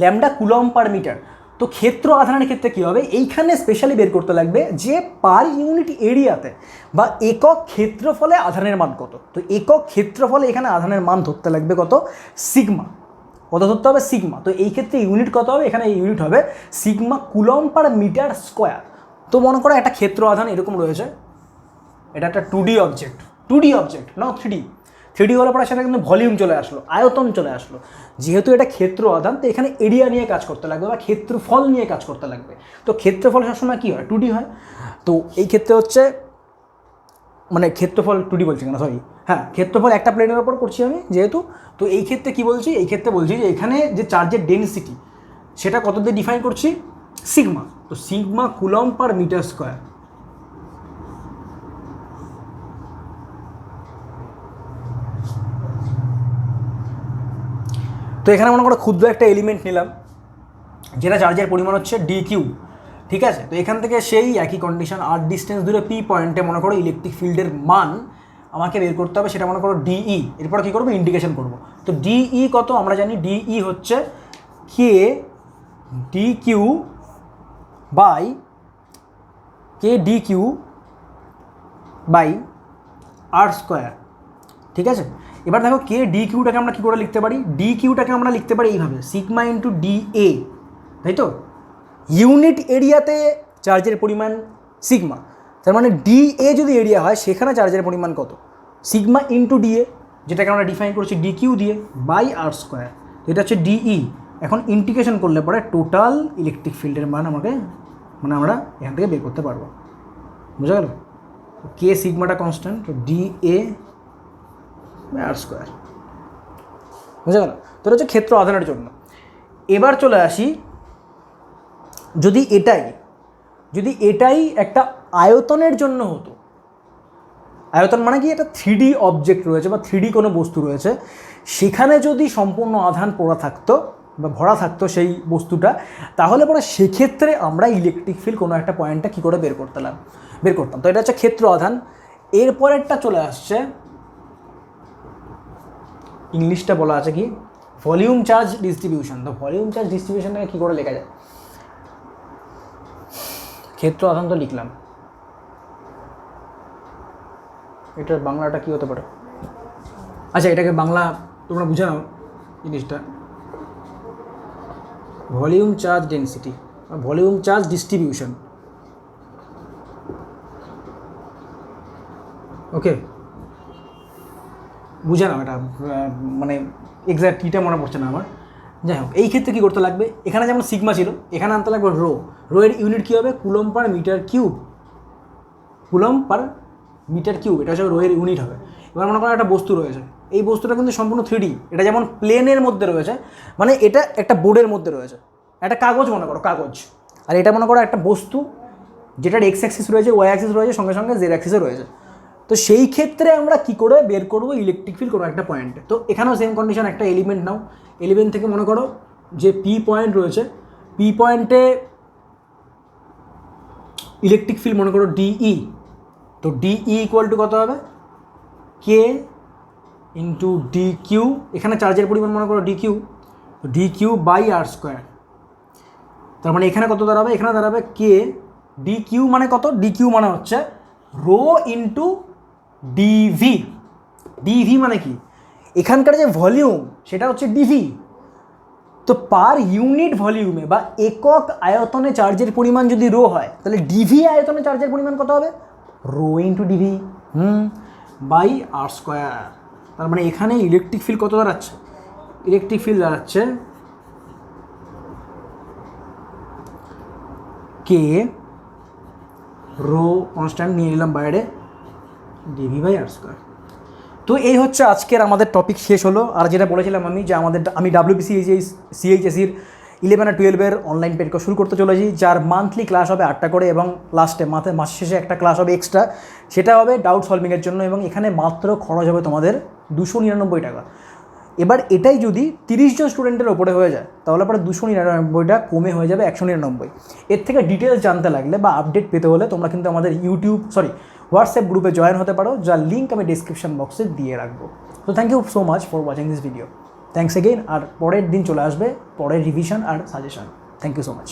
lambda coulomb per metre. তো ক্ষেত্র আধানের ক্ষেত্রে কী হবে? এইখানে স্পেশালি বের করতে লাগবে যে পার ইউনিট এরিয়াতে বা একক ক্ষেত্রফলে আধানের মান কত। তো একক ক্ষেত্রফলে এখানে আধানের মান ধরতে লাগবে কত? সিগমা। কত ধরতে হবে? সিগমা। তো এই ক্ষেত্রে ইউনিট কত হবে? এখানে ইউনিট হবে sigma coulomb per metre square. তো মনে করো একটা ক্ষেত্র আধান এরকম রয়েছে, এটা একটা 2D অবজেক্ট, 2D অবজেক্ট না 3D। 3D হলে পরে সেটা কিন্তু ভলিউম চলে আসলো, আয়তন চলে আসলো। যেহেতু এটা ক্ষেত্র আধান, তো এখানে এরিয়া নিয়ে কাজ করতে লাগবে বা ক্ষেত্রফল নিয়ে কাজ করতে লাগবে। তো ক্ষেত্রফল সবসময় কী হয়? 2D হয়। তো এই ক্ষেত্রে হচ্ছে মানে ক্ষেত্রফল 2D বলছি কেন, সরি, হ্যাঁ ক্ষেত্রফল একটা প্লেনের ওপর করছি আমি যেহেতু। তো এই ক্ষেত্রে কী বলছি? এই ক্ষেত্রে বলছি যে এখানে যে চার্জের ডেনসিটি সেটা কত দিয়ে ডিফাইন করছি? সিগমা। তো sigma coulomb per metre square. তো এখানে মনে করো ক্ষুদ্র একটা এলিমেন্ট নিলাম যেটা চার্জের পরিমাণ হচ্ছে DQ, ঠিক আছে? তো এখান থেকে সেই একই কন্ডিশন, আর ডিস্টেন্স দূরে P পয়েন্টে মনে করো ইলেকট্রিক ফিল্ডের মান আমাকে বের করতে হবে, সেটা মনে করো DE। এরপর কী করবো? ইন্ডিকেশন করবো। তো DE কত? আমরা জানি DE হচ্ছে কে DQ বাই R স্কোয়ার, ঠিক আছে? এবার দেখো কে DQটাকে আমরা কী করে লিখতে পারি? DQটাকে আমরা লিখতে পারি এইভাবে, সিগমা ইন্টু DA, তাই তো? ইউনিট এরিয়াতে চার্জের পরিমাণ সিগমা, তার মানে DA যদি এরিয়া হয় সেখানে চার্জের পরিমাণ কত? সিগমা ইন্টু DA, যেটাকে আমরা ডিফাইন করছি DQ দিয়ে, বাই R স্কোয়ার। এটা হচ্ছে DE। এখন ইন্টিগ্রেশন করলে পরে টোটাল ইলেকট্রিক ফিল্ডের মান আমাকে মানে আমরা এখান থেকে বের করতে পারবো, বুঝা গেল? কে সিগমাটা কনস্ট্যান্ট, DA আর স্কোয়ার, বুঝা গেল? তো এটা হচ্ছে ক্ষেত্র আধানের জন্য। এবার চলে আসি, যদি এটাই একটা আয়তনের জন্য হতো, আয়তন মানে কি? একটা 3D অবজেক্ট রয়েছে বা 3D কোনো বস্তু রয়েছে, সেখানে যদি সম্পূর্ণ আধান পড়া থাকতো বা ভরা থাকতো সেই বস্তুটা, তাহলে পরে সেক্ষেত্রে আমরা ইলেকট্রিক ফিল্ড কোনো একটা পয়েন্টটা কী করে বের করতাম। তো এটা হচ্ছে ক্ষেত্র আধান। এরপরেরটা চলে আসছে, ইংলিশটা বলা আছে কি? Volume charge distribution. তো ভলিউম চার্জ ডিস্ট্রিবিউশনটাকে কী করে লেখা যায়? ক্ষেত্র আধান তো লিখলাম, এটার বাংলাটা কী হতে পারে? আচ্ছা, এটাকে বাংলা তোমরা বুঝে নাও জিনিসটা, volume charge density, volume charge distribution. Okay, বুঝে নাও এটা, মানে এক্স্যাক্ট কীটা মনে পড়ছে না আমার। যাই হোক, এই ক্ষেত্রে কী করতে লাগবে? এখানে যেমন সিগমা ছিল, এখানে আনতে লাগবে রো এর ইউনিট কী হবে? Coulomb per metre cube, coulomb per metre cube, এটা হচ্ছে রো এর ইউনিট হবে। এবার মনে করো একটা বস্তু রয়েছে, এই বস্তুটা কিন্তু সম্পূর্ণ 3D, এটা যেমন প্লেনের মধ্যে রয়েছে, মানে এটা একটা বোর্ডের মধ্যে রয়েছে, একটা কাগজ মনে করো, কাগজ। আর এটা মনে করো একটা বস্তু যেটার এক্স অ্যাক্সিস রয়েছে, ওয়াই অ্যাক্সিস রয়েছে, সঙ্গে সঙ্গে জেড অ্যাক্সিসও রয়েছে। তো সেই ক্ষেত্রে আমরা কী করে বের করবো ইলেকট্রিক ফিল্ড কোনো একটা পয়েন্টে? তো এখানেও সেম কন্ডিশন, একটা এলিমেন্ট নাও, এলিমেন্ট থেকে মনে করো যে P পয়েন্ট রয়েছে, P পয়েন্টে ইলেকট্রিক ফিল্ড মনে করো DE। তো DE ইকুয়াল টু কত হবে? কে ইন্টু DQ, এখানে চার্জের পরিমাণ মনে করো DQ বাই R স্কোয়ার। তার মানে এখানে কত দাঁড়াবে? এখানে দাঁড়াবে কে DQ মানে কত? DQ মানে হচ্ছে রো ইন্টু ডিভি। ডিভি মানে কি? এখানকার যে ভলিউম সেটা হচ্ছে ডিভি। তো পার ইউনিট ভলিউমে বা একক আয়তনে চার্জের পরিমাণ যদি রো হয়, তাহলে ডিভি আয়তনে চার্জের পরিমাণ কত হবে? Rho into D V by R square. তার মানে এখানে ইলেকট্রিক ফিল্ড কত দাঁড়াচ্ছে? ইলেকট্রিক ফিল্ড দাঁড়াচ্ছে কে রো কনস্ট্যান্ট নিয়ে নিলাম বাইরে, ডিভি বাই আর স্কোয়ার। তো এই হচ্ছে আজকের আমাদের টপিক শেষ হলো। আর যেটা বলেছিলাম আমি যে আমি সিএইচএসির 11 আর 12-এর অনলাইন পেড শুরু করতে চলেছি, যার মান্থলি ক্লাস হবে 8টা করে, এবং লাস্টে মাস শেষে একটা ক্লাস হবে এক্সট্রা, সেটা হবে ডাউট সলভিংয়ের জন্য, এবং এখানে মাত্র খরচ হবে তোমাদের 299 টাকা। এবার এটাই যদি 30 জন স্টুডেন্টের ওপরে হয়ে যায়, তাহলে পরে 299টা কমে হয়ে যাবে 199। এর থেকে ডিটেলস জানতে লাগলে বা আপডেট পেতে হলে তোমরা কিন্তু আমাদের হোয়াটসঅ্যাপ গ্রুপে জয়েন হতে পারো, যার লিঙ্ক আমি ডিসক্রিপশন বক্সে দিয়ে রাখবো। তো thank you so much for watching this video. Thanks again. আর পরের দিন চলে আসবে পরের রিভিশন আর suggestion. Thank you so much.